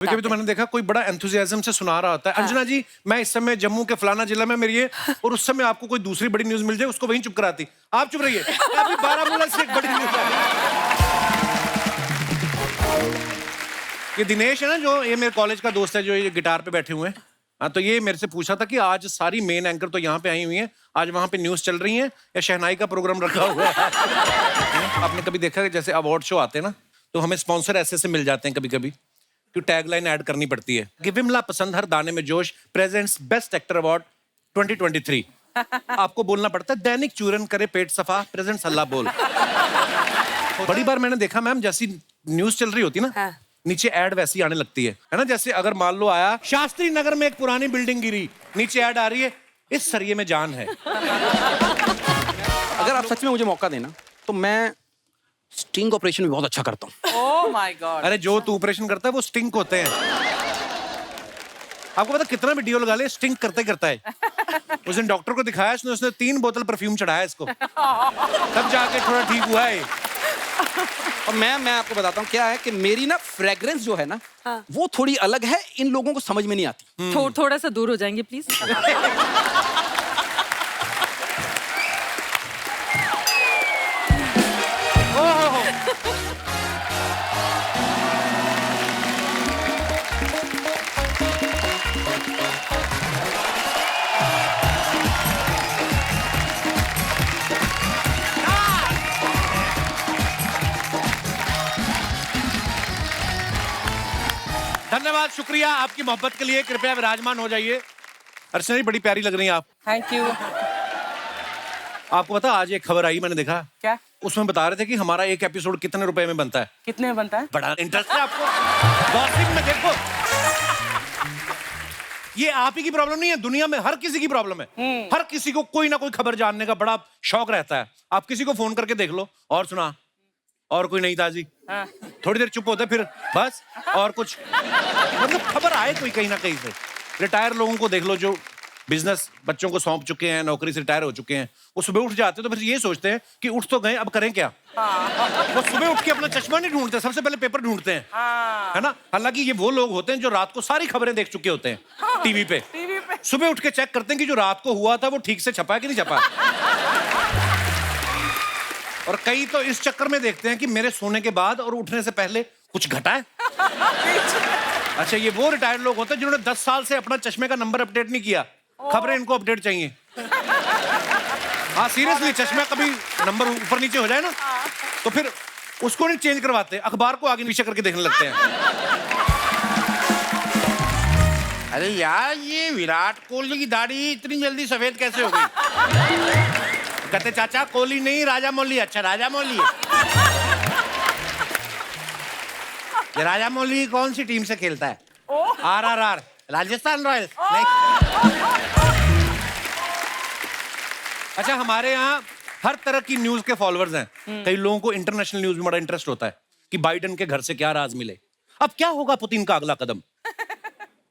कभी तो मैंने देखा कोई बड़ा एंथुसियाज्म से सुना रहा होता है, अंजना जी मैं इस समय जम्मू के फलाना जिला में मेरी है, और उस समय आपको कोई दूसरी बड़ी न्यूज मिल जाए उसको वहीं चुप कराती। आप चुप रहिए, अभी बारामूला से एक बड़ी न्यूज आई। ये दिनेश है ना, जो ये मेरे कॉलेज का दोस्त है, जो ये गिटार पे बैठे हुए हैं। हाँ, तो ये मेरे से पूछा था कि आज सारी मेन एंकर तो यहाँ पे आई हुई हैं, आज वहाँ पे न्यूज चल रही है या शहनाई का प्रोग्राम रखा हुआ है। आपने कभी देखा कि जैसे अवार्ड शो आते हैं ना, तो हमें स्पॉन्सर ऐसे से मिल जाते हैं कभी कभी, कि टैगलाइन ऐड करनी पड़ती है कि विमला पसंद हर दाने में जोश प्रेजेंट्स बेस्ट एक्टर अवार्ड 2023। आपको बोलना पड़ता है दैनिक चूरन करे पेट सफा प्रेजेंट्स अल्लाह बोल। बड़ी बार मैंने देखा मैम, जैसी न्यूज चल रही होती ना, नीचे ऐड वैसी आने लगती है ना। जैसे अगर मान लो आया शास्त्री नगर में एक पुरानी बिल्डिंग गिरी, नीचे ऐड आ रही है इस सरिये में जान है। अगर आप सच में मुझे मौका देना तो मैं स्टिंग ऑपरेशन भी बहुत अच्छा करता हूँ। Oh my God. अरे जो तू ऑपरेशन करता है वो स्टिंक होते हैं। आपको पता कितना भी डीओ लगा ले स्टिंक करते करता है। उस दिन डॉक्टर को दिखाया, उसने 3 बोतल परफ्यूम चढ़ाया इसको, तब जाके थोड़ा ठीक हुआ है। और मैं आपको बताता हूँ क्या है कि मेरी ना फ्रेग्रेंस जो है ना, वो थोड़ी अलग है, इन लोगों को समझ में नहीं आती। थोड़ा सा दूर हो जाएंगे प्लीज। धन्यवाद, शुक्रिया आपकी मोहब्बत के लिए। कृपया विराजमान हो जाइए। अर्चना जी बड़ी प्यारी लग रही हैं आप। Thank you. आपको पता आज एक खबर आई, मैंने देखा। क्या? उसमें बता रहे थे कि हमारा एक एपिसोड कितने रुपए में बनता है। कितने में बनता है? बड़ा इंटरेस्ट है आपको गॉसिप में। देखो, ये आप ही की प्रॉब्लम नहीं है, दुनिया में हर किसी की प्रॉब्लम है। हर किसी को कोई ना कोई खबर जानने का बड़ा शौक रहता है। आप किसी को फोन करके देख लो, और सुना, और कोई नहीं ताजी, थोड़ी देर चुप होते फिर बस और कुछ, मतलब खबर आए कोई कहीं ना कहीं से। रिटायर लोगों को देख लो जो बिजनेस बच्चों को सौंप चुके हैं, नौकरी से रिटायर हो चुके हैं, वो सुबह उठ जाते हैं तो फिर ये सोचते हैं कि उठ तो गए अब करें क्या। वो सुबह उठ के अपना चश्मा नहीं ढूंढते, सबसे पहले पेपर ढूंढते हैं, है ना। हालांकि ये वो लोग होते हैं जो रात को सारी खबरें देख चुके होते हैं टीवी पे। सुबह उठ के चेक करते हैं कि जो रात को हुआ था वो ठीक से छपा है कि नहीं छपा। और कई तो इस चक्कर में देखते हैं कि मेरे सोने के बाद और उठने से पहले कुछ घटा है। अच्छा, ये वो रिटायर्ड लोग होते हैं जिन्होंने 10 साल से अपना चश्मे का नंबर अपडेट नहीं किया, खबरें इनको अपडेट चाहिए। हाँ सीरियसली, चश्मा कभी नंबर ऊपर नीचे हो जाए ना तो फिर उसको नहीं चेंज करवाते, अखबार को आगे नीचे करके देखने लगते हैं। अरे यार, ये विराट कोहली की दाढ़ी इतनी जल्दी सफेद कैसे हो गई? कहते चाचा कोहली नहीं, राजा मौली। अच्छा राजा मौली है। ये राजा मौली कौन सी टीम से खेलता है? RRR, Rajasthan Royals. नहीं। अच्छा, हमारे यहाँ हर तरह की न्यूज के फॉलोअर्स हैं। कई लोगों को इंटरनेशनल न्यूज में बड़ा इंटरेस्ट होता है कि बाइडेन के घर से क्या राज मिले, अब क्या होगा पुतिन का अगला कदम।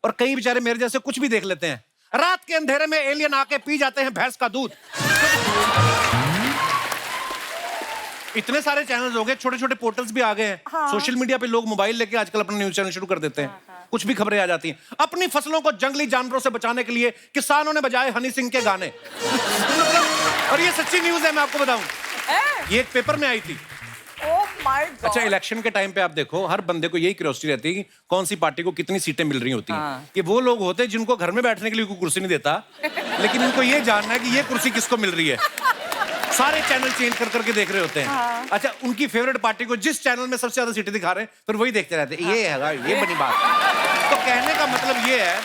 और कई बेचारे मेरे जैसे कुछ भी देख लेते हैं। रात के अंधेरे में एलियन आके पी जाते हैं भैंस का दूध। इतने सारे चैनल्स हो गए, छोटे छोटे पोर्टल्स भी आ गए हैं। सोशल मीडिया पे लोग मोबाइल लेके आजकल अपना न्यूज चैनल शुरू कर देते हैं। कुछ भी खबरें आ जाती हैं। अपनी फसलों को जंगली जानवरों से बचाने के लिए किसानों ने बजाए हनी सिंह के गाने। और ये सच्ची न्यूज है, मैं आपको बताऊं, ये एक पेपर में आई थी। अच्छा, इलेक्शन के टाइम पे आप देखो, हर बंदे को यही क्यूरियोसिटी रहती है कि कौन सी पार्टी को कितनी सीटें मिल रही होती हैं। ये वो लोग होते हैं जिनको घर में बैठने के लिए कोई कुर्सी नहीं देता, लेकिन इनको ये जानना है कि ये कुर्सी किसको मिल रही है। सारे चैनल चेंज कर करके देख रहे होते हैं। अच्छा, उनकी फेवरेट पार्टी को जिस चैनल में सबसे ज्यादा सीटें दिखा रहे हैं, फिर वही देखते रहते हैं। ये है, ये बनी बात। तो कहने का मतलब ये है,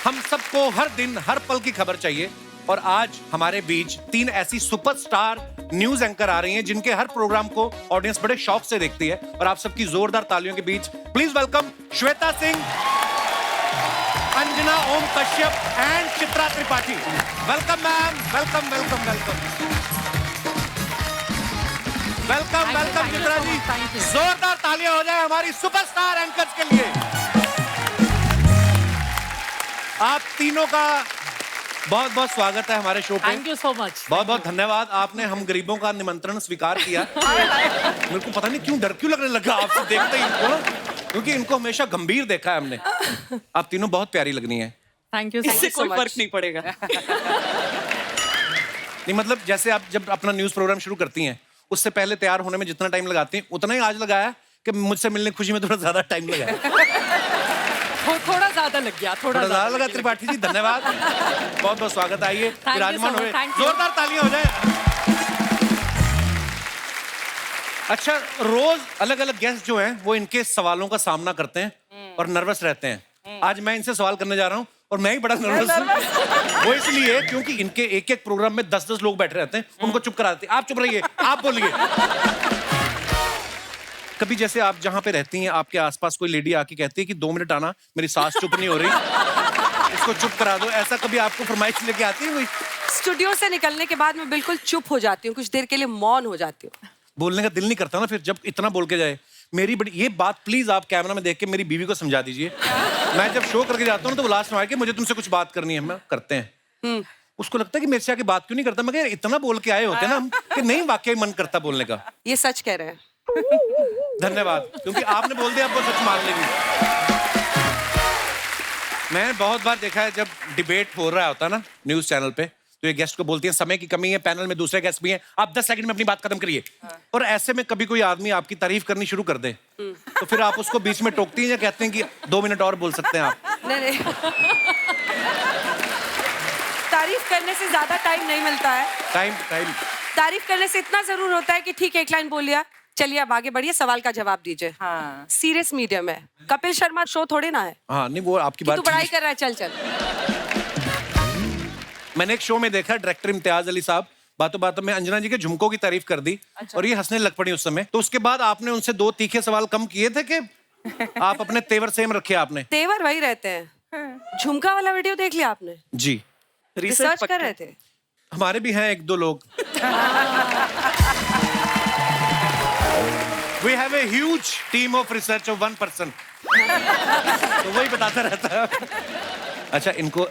हम सबको हर दिन हर पल की खबर चाहिए। और आज हमारे बीच 3 ऐसी सुपरस्टार न्यूज एंकर आ रही हैं जिनके हर प्रोग्राम को ऑडियंस बड़े शौक से देखती है। और आप सबकी जोरदार तालियों के बीच please welcome Shweta Singh, Anjana Om Kashyap and Chitra Tripathi. Welcome ma'am, welcome welcome welcome welcome welcome Chitra ji. जोरदार तालियां हो जाए हमारी सुपरस्टार एंकर्स के लिए। आप तीनों का बहुत बहुत स्वागत है हमारे शो पे। Thank you so much. बहुत बहुत धन्यवाद, आपने हम गरीबों का निमंत्रण स्वीकार किया। मेरे को पता नहीं क्यों डर क्यों लगने लगा आपसे देखते ही। क्योंकि इनको हमेशा गंभीर देखा है हमने। आप तीनों बहुत प्यारी लगनी है। Thank you. इससे कोई फर्क नहीं पड़ेगा। नहीं मतलब जैसे आप जब अपना न्यूज प्रोग्राम शुरू करती हैं, उससे पहले तैयार होने में जितना टाइम लगाती हैं, उतना ही आज लगाया कि मुझसे मिलने की खुशी में थोड़ा ज्यादा टाइम लगाया। थोड़ा ज्यादा लग गया, थोड़ा ज्यादा लगा। त्रिपाठी जी धन्यवाद, बहुत बहुत स्वागत। आइए you विराजमान so much, हुए, thank you. जोरदार तालियां हो जाए। अच्छा, रोज अलग अलग गेस्ट जो हैं वो इनके सवालों का सामना करते हैं और नर्वस रहते हैं। आज मैं इनसे सवाल करने जा रहा हूँ और मैं ही बड़ा नर्वस हूँ। वो इसलिए क्योंकि इनके एक एक प्रोग्राम में 10-10 लोग बैठे रहते हैं, उनको चुप कराते हैं। आप चुप रहिए, आप बोलिए। कभी जैसे आप जहाँ पे रहती हैं, आपके आसपास कोई लेडी आके कहती है कि 2 मिनट आना, मेरी सांस चुप नहीं हो रही, इसको चुप करा दो, ऐसा कभी आपको फरमाइश लेके आती है कोई? स्टूडियो से निकलने के बाद मैं बिल्कुल चुप हो जाती हूँ, कुछ देर के लिए मौन हो जाती हूँ। बोलने का दिल नहीं करता ना फिर, जब इतना बोल के जाए। मेरी बड़ी ये बात प्लीज आप कैमरा में देख के मेरी बीवी को समझा दीजिए। मैं जब शो करके जाता हूँ तो वो लास्ट में आके मुझे तुमसे कुछ बात करनी है, मैं करते हैं। उसको लगता है कि मेरे से आके बात क्यों नहीं करता। मगर इतना बोल के आए होते ना हम कि नहीं वाकई मन करता बोलने का। ये सच कह रहे हैं। धन्यवाद, क्योंकि आपने बोल दिया, आपको सच मान लेंगे। मैंने बहुत बार देखा है जब डिबेट हो रहा होता ना न्यूज चैनल पे, तो ये गेस्ट को बोलती है समय की कमी है, पैनल में दूसरे गेस्ट भी हैं, आप 10 सेकंड में अपनी बात खत्म करिए। और ऐसे में कभी कोई आदमी आपकी तारीफ करनी शुरू कर दे तो फिर आप उसको बीच में टोकती हैं या कहते हैं कि 2 मिनट और बोल सकते हैं आप? नहीं तारीफ करने से ज्यादा टाइम नहीं मिलता है। टाइम तारीफ करने से इतना जरूर होता है कि ठीक है, एक लाइन बोल लिया, चलिए अब आगे बढ़िए, सवाल का जवाब दीजिए। हाँ। सीरियस मीडियम है, कपिल शर्मा शो थोड़े ना है। हाँ नहीं, वो आपकी तू बात पढ़ाई ठीक कर रहा है, चल चल। मैंने एक शो में देखा, डायरेक्टर इम्तियाज अली साहब बातों बातों में अंजना जी के झुमकों की तारीफ कर दी। अच्छा। और ये हंसने लग पड़ी उस समय। तो उसके बाद आपने उनसे 2 तीखे सवाल कम किए थे कि आप अपने तेवर सेम रखे आपने? तेवर वही रहते हैं। झुमका वाला वीडियो देख लिया आपने? जी, रिसर्च कर रहे थे। हमारे भी हैं 1-2 लोग। We have a huge team of research of 1 person. तो वही बताता रहता है। अच्छा, इनको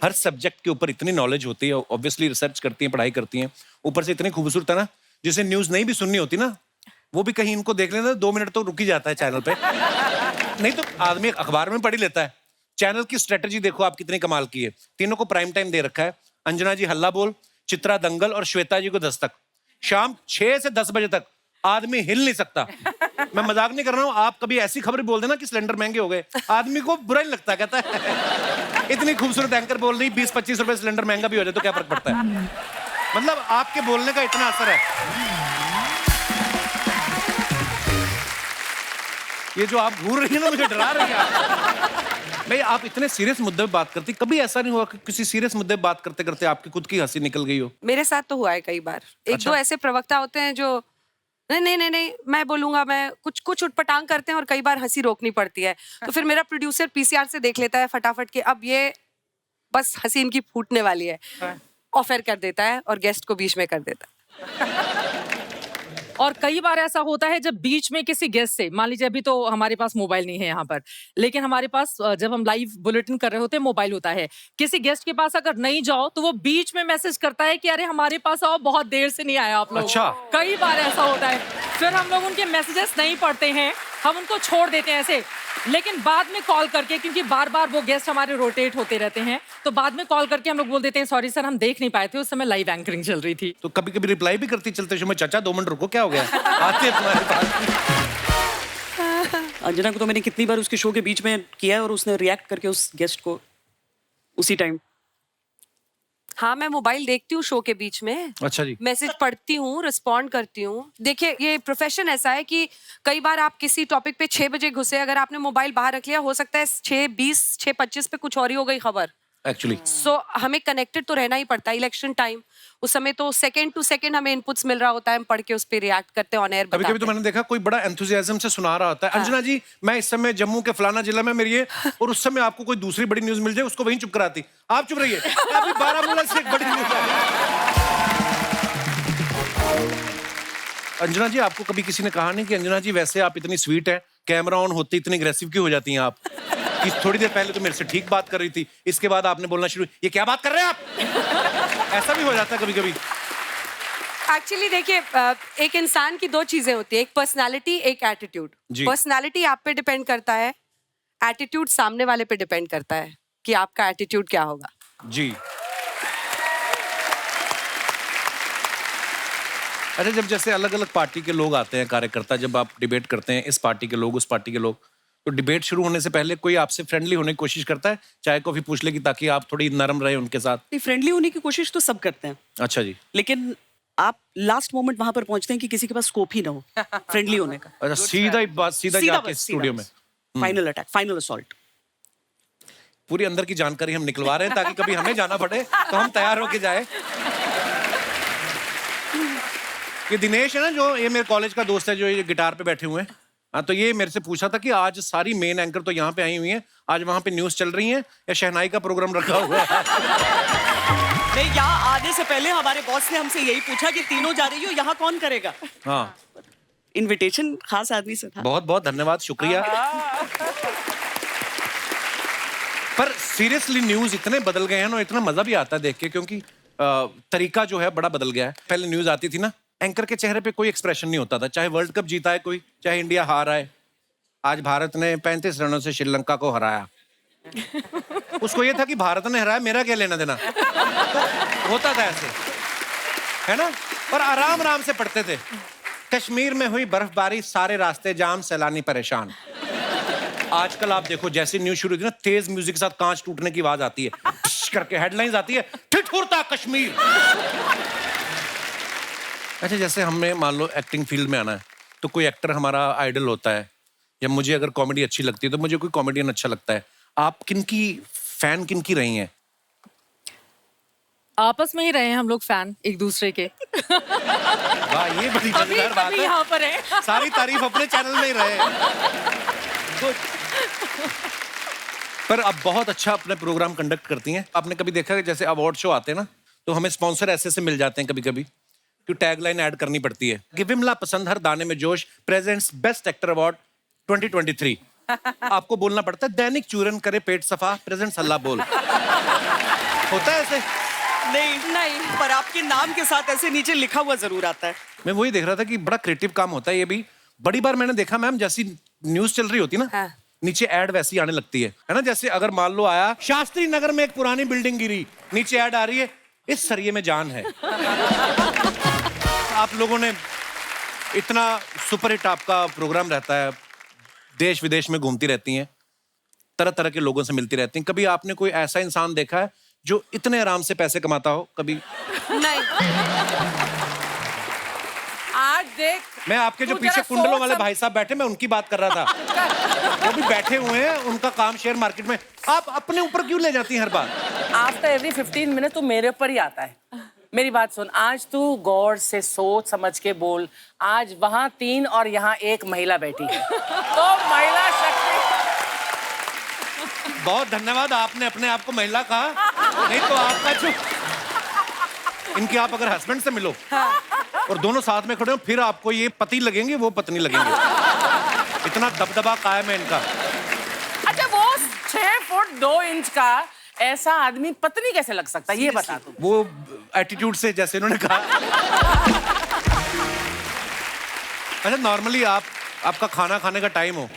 हर सब्जेक्ट के ऊपर इतनी नॉलेज होती है, ऑब्वियसली रिसर्च करती हैं, पढ़ाई करती हैं, ऊपर से इतनी खूबसूरत है ना, जिसे न्यूज नहीं भी सुननी होती ना, वो भी कहीं इनको देख लेना 2 मिनट तो रुक ही जाता है चैनल पे। नहीं तो आदमी अखबार में पढ़ ही लेता है। चैनल की स्ट्रेटेजी देखो आप कितनी कमाल की है। तीनों को प्राइम टाइम दे रखा है। अंजना जी हल्ला बोल, चित्रा दंगल और श्वेता जी को दस्तक। शाम 6 से 10 बजे तक आदमी हिल नहीं सकता। मैं मजाक नहीं कर रहा हूँ। आप कभी ऐसी खबर बोल देना कि सिलेंडर महंगे हो गए, आदमी को बुरा नहीं लगता, कहता है इतनी खूबसूरत एंकर बोल रही, 20-25 रुपए सिलेंडर महंगा भी हो जाए तो क्या फर्क पड़ता है। मतलब आपके बोलने का इतना असर है। ये जो आप घूर रही है ना, मुझे डरा रही है आप। नहीं, आप इतने सीरियस मुद्दे पे बात करती, कभी ऐसा नहीं हुआ कि किसी सीरियस मुद्दे पे बात करते करते आपकी खुद की हंसी निकल गई हो? मेरे साथ तो हुआ है कई बार। एक दो ऐसे प्रवक्ता होते हैं जो नहीं मैं बोलूंगा, मैं कुछ उटपटांग करते हैं और कई बार हंसी रोकनी पड़ती है। तो फिर मेरा प्रोड्यूसर पीसीआर से देख लेता है फटाफट के, अब ये बस हंसी इनकी फूटने वाली है, ऑफर कर देता है और गेस्ट को बीच में कर देता है। और कई बार ऐसा होता है जब बीच में किसी गेस्ट से, मान लीजिए अभी तो हमारे पास मोबाइल नहीं है यहाँ पर, लेकिन हमारे पास जब हम लाइव बुलेटिन कर रहे होते हैं मोबाइल होता है, किसी गेस्ट के पास अगर नहीं जाओ तो वो बीच में मैसेज करता है कि अरे हमारे पास आओ, बहुत देर से नहीं आए आप लोग। अच्छा। कई बार ऐसा होता है। फिर हम लोग उनके मैसेजेस नहीं पढ़ते हैं, हम उनको छोड़ देते हैं ऐसे, लेकिन बाद में कॉल करके, क्योंकि बार बार वो गेस्ट हमारे रोटेट होते रहते हैं, तो बाद में कॉल करके हम लोग बोल देते हैं सॉरी सर, हम देख नहीं पाए थे, उस समय लाइव एंकरिंग चल रही थी। तो कभी कभी रिप्लाई भी करती चलते शो में, चाचा 2 मिनट रुको, क्या हो गया, आते हैं तुम्हारे पास। अंजना को तो मैंने कितनी बार उसके शो के बीच में किया है और उसने रिएक्ट करके उस गेस्ट को उसी टाइम। हाँ, मैं मोबाइल देखती हूँ शो के बीच में। अच्छा जी। मैसेज पढ़ती हूँ, रिस्पॉन्ड करती हूँ। देखिए, ये प्रोफेशन ऐसा है कि कई बार आप किसी टॉपिक पे 6 बजे घुसे, अगर आपने मोबाइल बाहर रख लिया, हो सकता है 6:20, 6:25 पे कुछ और ही हो गई खबर। एक्चुअली सो हमें कनेक्टेड तो रहना ही पड़ता है। इलेक्शन टाइम, उस समय तो सेकंड टू सेकंड हमें इनपुट्स मिल रहा होता है, हम पढ़ के उस पर रिएक्ट करते हैं, ऑन एयर कभी कभी तो मैंने देखा कोई बड़ा एंथुसियाज्म से सुना रहा होता है, अंजना जी मैं इस समय जम्मू के फलाना जिला में मेरी है, और उस समय आपको कोई दूसरी बड़ी न्यूज मिल जाए, उसको वहीं चुप कराती। आप चुप रहिए, अभी बारामूला से एक बड़ी न्यूज आ रही है। अंजना जी, आपको कभी किसी ने कहा नहीं कि अंजना जी वैसे आप इतनी स्वीट है, कैमरा ऑन होते इतनी अग्रेसिव क्यों हो जाती हैं आप? कि थोड़ी देर पहले तो मेरे से ठीक बात कर रही थी, इसके बाद आपने बोलना शुरू, ये क्या बात कर रहे हैं आप? ऐसा भी हो जाता है कभी कभी। एक्चुअली देखिए एक इंसान की दो चीजें होती है, एक पर्सनालिटी, एक एटीट्यूड। जी। पर्सनालिटी आप पे डिपेंड करता है, एटीट्यूड सामने वाले पे डिपेंड करता है कि आपका एटीट्यूड क्या होगा। जी। अच्छा, जब जैसे अलग अलग पार्टी के लोग आते हैं, कार्यकर्ता, जब आप डिबेट करते हैं, इस पार्टी के लोग, उस पार्टी के लोग, तो डिबेट शुरू होने से पहले कोई आपसे फ्रेंडली होने की कोशिश करता है, चाय कॉफी पूछ ले कि ताकि आप थोड़ी नरम रहे उनके साथ? फ्रेंडली होने की कोशिश तो सब करते हैं, अच्छा जी। लेकिन आप लास्ट मोमेंट वहां पर पहुंचते हैं कि किसी के पास स्कोप ही ना हो फ्रेंडली होने का। अच्छा, सीधा ही बात, सीधा जाके स्टूडियो में फाइनल अटैक, फाइनल असॉल्ट। पूरी अंदर की जानकारी हम निकलवा रहे हैं ताकि कभी हमें जाना पड़े तो हम तैयार होके जाए। ये दिनेश है ना, जो ये मेरे कॉलेज का दोस्त है, जो ये गिटार पे बैठे हुए हैं, हाँ, तो ये मेरे से पूछा था कि आज सारी मेन एंकर तो यहाँ पे आई हुई हैं, आज वहाँ पे न्यूज चल रही है या शहनाई का प्रोग्राम रखा हुआ है? नहीं, यहाँ आने से पहले हमारे बॉस ने हमसे यही पूछा कि तीनों जा रही हो, यहाँ कौन करेगा? हाँ, इनविटेशन खास आदमी से था। बहुत बहुत धन्यवाद, शुक्रिया। पर सीरियसली न्यूज इतने बदल गए हैं ना, इतना मजा भी आता है देख के, क्योंकि तरीका जो है बड़ा बदल गया है। पहले न्यूज आती थी ना, एंकर के चेहरे पे कोई एक्सप्रेशन नहीं होता था, चाहे वर्ल्ड कप जीता है कोई, चाहे इंडिया हारा है। आज भारत ने 35 रनों से श्रीलंका को हराया, उसको ये था कि भारत ने हराया, मेरा क्या लेना देना। तो होता था ऐसे, है ना, और आराम आराम से पढ़ते थे। कश्मीर में हुई बर्फबारी, सारे रास्ते जाम, सैलानी परेशान। आजकल आप देखो, जैसे न्यूज शुरू होती है ना, तेज म्यूजिक के साथ कांच टूटने की आवाज आती है, करके हेडलाइंस आती है, ठिठुरता कश्मीर। अच्छा, जैसे हमें मान लो एक्टिंग फील्ड में आना है, तो कोई एक्टर हमारा आइडल होता है, या मुझे अगर कॉमेडी अच्छी लगती है तो मुझे कोई कॉमेडियन अच्छा लगता है। आप किनकी फैन, किनकी रही हैं? आपस में ही रहे हैं हम लोग फैन एक दूसरे के। वाह, ये बड़ी अभी मजेदार बात है। यहाँ पर है। सारी तारीफ अपने चैनल में ही रहे। पर अब बहुत अच्छा अपने प्रोग्राम कंडक्ट करती हैं। आपने कभी देखा कि जैसे अवार्ड शो आते हैं ना, तो हमें स्पॉन्सर ऐसे से मिल जाते हैं कभी कभी, कि टैगलाइन ऐड करनी पड़ती है कि विमला पसंद हर दाने में जोश प्रेजेंट्स बेस्ट एक्टर अवार्ड 2023। आपको बोलना पड़ता है दैनिक चूरन करे पेट सफा प्रेजेंट्स अल्लाह बोल। होता है ऐसे? नहीं, पर आपके नाम के साथ ऐसे नीचे लिखा हुआ जरूर आता है। मैं वही देख रहा था कि बड़ा क्रिएटिव काम होता है ये भी। बड़ी बार मैंने देखा मैम, जैसी न्यूज चल रही होती ना, हाँ। नीचे ऐड वैसी आने लगती है ना। जैसे अगर मान लो आया शास्त्री नगर में एक पुरानी बिल्डिंग गिरी, नीचे ऐड आ रही है, इस सरिये में जान है। आप लोगों ने इतना सुपरहिट आपका प्रोग्राम रहता है, देश विदेश में घूमती रहती हैं, तरह तरह के लोगों से मिलती रहती हैं। कभी आपने कोई ऐसा इंसान देखा है जो इतने आराम से पैसे कमाता हो? कभी नहीं। आज देख, मैं आपके जो तू पीछे जरा कुंडलों सोच वाले सम- भाई साहब बैठे, मैं उनकी बात कर रहा था। वो भी बैठे हुए हैं, उनका काम शेयर मार्केट में। आप अपने ऊपर क्यों ले जाती हैं हर बार? आफ्टर एवरी 15 मिनट तो मेरे ऊपर ही आता है। मेरी बात सुन, आज तू गौर से सोच समझ के बोल। आज वहाँ 3 और यहाँ 1 महिला बैठी है, तो महिला शक्ति। बहुत धन्यवाद, आपने अपने आप को महिला कहा, नहीं तो आपका जो इनके आप अगर हस्बैंड से मिलो और दोनों साथ में खड़े हो, फिर आपको ये पति लगेंगे, वो पत्नी लगेंगे। इतना दबदबा कायम है इनका। अच्छा, वो 6 फुट 2 इंच का ऐसा आदमी पत्नी कैसे लग सकता है, ये बता तू। वो एटीट्यूड से, जैसे इन्होंने कहा। अच्छा, नॉर्मली आपका खाना खाने का टाइम हो,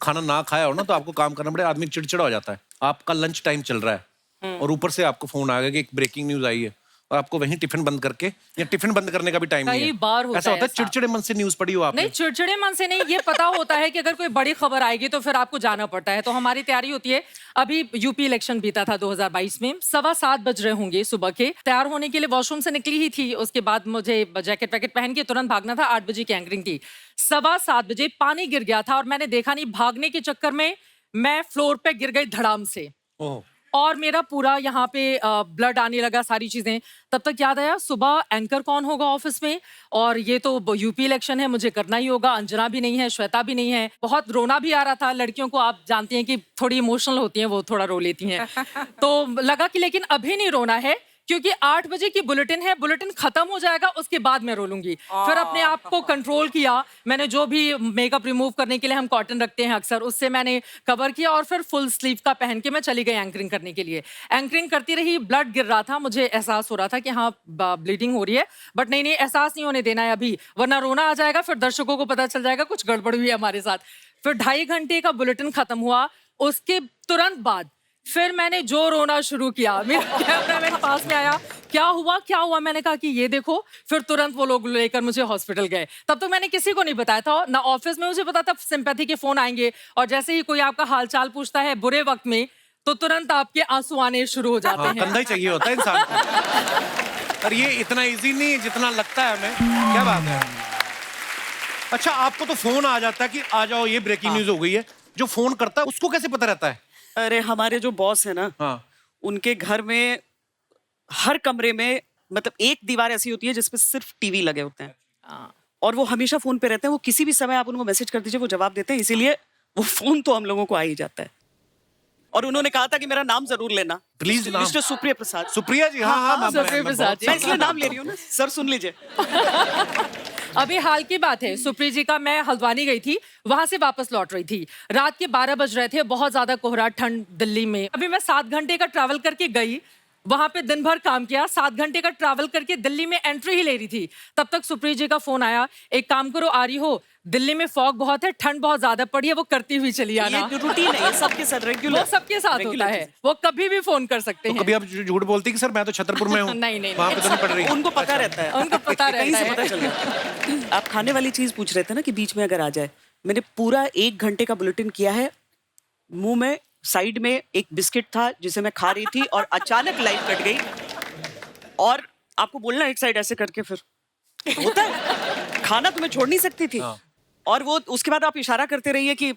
खाना ना खाया हो ना, तो आपको काम करना पड़े, आदमी चिड़चिड़ा हो जाता है। आपका लंच टाइम चल रहा है और ऊपर से आपको फोन आ गया कि एक ब्रेकिंग न्यूज आई है, और आपको वहीं टिफिन बंद करके, या टिफिन बंद करने का भी टाइम नहीं है। कई बार होता ऐसा है होता है, ऐसा। चिड़चिड़े मन से न्यूज पढ़ी हो आपने? नहीं, चिड़चिड़े मन से नहीं, ये पता होता है कि अगर कोई बड़ी खबर आएगी तो फिर आपको जाना पड़ता है। तो हमारी तैयारी होती है। अभी यूपी इलेक्शन बीता था 2022 में, 7:15 बज रहे होंगे सुबह के। तैयार होने के लिए वॉशरूम से निकली ही थी, उसके बाद मुझे जैकेट वैकेट पहन के तुरंत भागना था। 8 बजे की एंकरिंग थी। 7:15 बजे पानी गिर गया था और मैंने देखा नहीं, भागने के चक्कर में मैं फ्लोर पे गिर गई धड़ाम से, ओह, और मेरा पूरा यहाँ पे ब्लड आने लगा, सारी चीजें। तब तक याद आया सुबह एंकर कौन होगा ऑफिस में, और ये तो यूपी इलेक्शन है, मुझे करना ही होगा। अंजना भी नहीं है, श्वेता भी नहीं है। बहुत रोना भी आ रहा था। लड़कियों को आप जानती हैं कि थोड़ी इमोशनल होती हैं, वो थोड़ा रो लेती हैं। तो लगा कि लेकिन अभी नहीं रोना है, क्योंकि 8 बजे की बुलेटिन है, बुलेटिन खत्म हो जाएगा उसके बाद मैं रोलूंगी। फिर अपने आप को कंट्रोल किया, मैंने जो भी मेकअप रिमूव करने के लिए हम कॉटन रखते हैं अक्सर, उससे मैंने कवर किया और फिर फुल स्लीव का पहन के मैं चली गई एंकरिंग करने के लिए। एंकरिंग करती रही, ब्लड गिर रहा था, मुझे एहसास हो रहा था कि हाँ ब्लीडिंग हो रही है, बट नहीं एहसास नहीं होने देना है अभी, वरना रोना आ जाएगा, फिर दर्शकों को पता चल जाएगा कुछ गड़बड़ हुई है हमारे साथ। फिर 2.5 घंटे का बुलेटिन खत्म हुआ, उसके तुरंत बाद फिर मैंने जो रोना शुरू किया, मेरा कैमरामैन पास में आया, क्या हुआ, मैंने कहा कि ये देखो, फिर तुरंत वो लोग लेकर मुझे हॉस्पिटल गए। तब तक मैंने किसी को नहीं बताया था, ना ऑफिस में मुझे पता था सिंपैथी के फोन आएंगे, और जैसे ही कोई आपका हालचाल पूछता है बुरे वक्त में, तो तुरंत आपके आंसू आने शुरू हो जाते हैं। कंधा ही चाहिए होता है इंसान को। और ये इतना इजी नहीं है जितना लगता है हमें। क्या बात है। अच्छा, आपको तो फोन आ जाता है कि आ जाओ ये ब्रेकिंग न्यूज हो गई है, जो फोन करता है उसको कैसे पता रहता है? अरे हमारे जो बॉस है ना, हाँ, उनके घर में हर कमरे में मतलब एक दीवार ऐसी होती है जिसपे सिर्फ टीवी लगे होते हैं, और वो हमेशा फोन पे रहते हैं। वो किसी भी समय आप उनको मैसेज कर दीजिए, वो जवाब देते हैं, इसीलिए वो फोन तो हम लोगों को आ ही जाता है। और उन्होंने कहा था कि मेरा नाम जरूर लेना, प्लीज। नाम? मिस्टर सुप्रिया प्रसाद। सुप्रिया जी, हाँ, सुप्रिया प्रसाद जी। मैं इसलिए नाम ले रही हूँ ना सर, सुन लीजिए। अभी हाल की बात है, सुप्री जी का, मैं हल्द्वानी गई थी, वहां से वापस लौट रही थी, रात के 12 बज रहे थे, बहुत ज्यादा कोहरा, ठंड दिल्ली में। अभी मैं 7 घंटे का ट्रैवल करके गई, वहां पे दिन भर काम किया, 7 घंटे का ट्रैवल करके दिल्ली में एंट्री ही ले रही थी, तब तक सुप्री जी का फोन आया, एक काम करो, आ रही हो, दिल्ली में फॉग बहुत है, ठंड बहुत ज्यादा पड़ी है, वो करती हुई चली आना। ये रूटीन है, ये सबके साथ रेगुलर, वो सबके साथ होता है, वो कभी भी फोन कर सकते हैं। कभी आप झूठ बोलती कि सर मैं तो छतरपुर में हूँ? नहीं, वहाँ पे तो नहीं पड़ रही। उनको पता रहता है, उनको पता कहीं रहता से पता है। चल गया। आप खाने वाली चीज पूछ रहे थे ना कि बीच में अगर आ जाए, मैंने पूरा 1 घंटे का बुलेटिन किया है, मुंह में साइड में एक बिस्किट था जिसे मैं खा रही थी, और अचानक लाइट कट गई, और आपको बोलना एक साइड ऐसे करके, फिर होता है, खाना तो मैं छोड़ नहीं सकती थी। और वो उसके बाद आप इशारा करते रहिए कि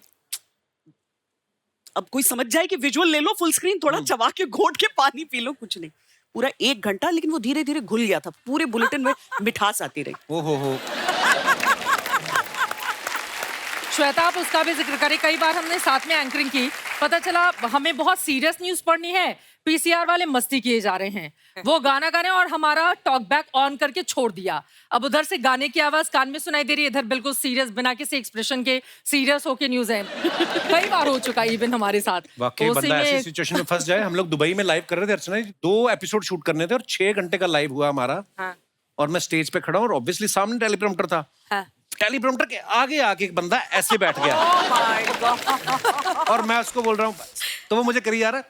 अब कोई समझ जाए कि विजुअल ले लो फुल स्क्रीन, थोड़ा चबा के घोट के पानी पी लो, कुछ नहीं। पूरा 1 घंटा, लेकिन वो धीरे धीरे घुल गया था, पूरे बुलेटिन में मिठास आती रही। ओहो। श्वेता, आप उसका भी जिक्र करें, कई बार हमने साथ में एंकरिंग की, पता चला हमें बहुत सीरियस न्यूज पढ़नी है, पीसीआर वाले मस्ती किए जा रहे हैं, वो गाना गा रहे हैं और हमारा टॉक बैक ऑन करके छोड़ दिया। अब उधर से गाने की आवाज कान में सुनाई दे रही है, इधर बिल्कुल सीरियस, बिना किसी एक्सप्रेशन के सीरियस होके न्यूज है। कई बार हो चुका इवन हमारे साथ। वाकई बंदा ऐसी सिचुएशन में फंस जाए। हम लोग दुबई में लाइव कर रहे थे अर्चना जी, 2 एपिसोड शूट करने थे और 6 घंटे का लाइव हुआ हमारा। और मैं स्टेज पे खड़ा हूँ और ऑब्वियसली सामने टेलीप्रॉम्प्टर था। टेलीप्रॉम्प्टर के आगे आके एक बंदा ऐसे बैठ गया। और मैं उसको बोल रहा हूँ, तो वो मुझे करी जा रहा है,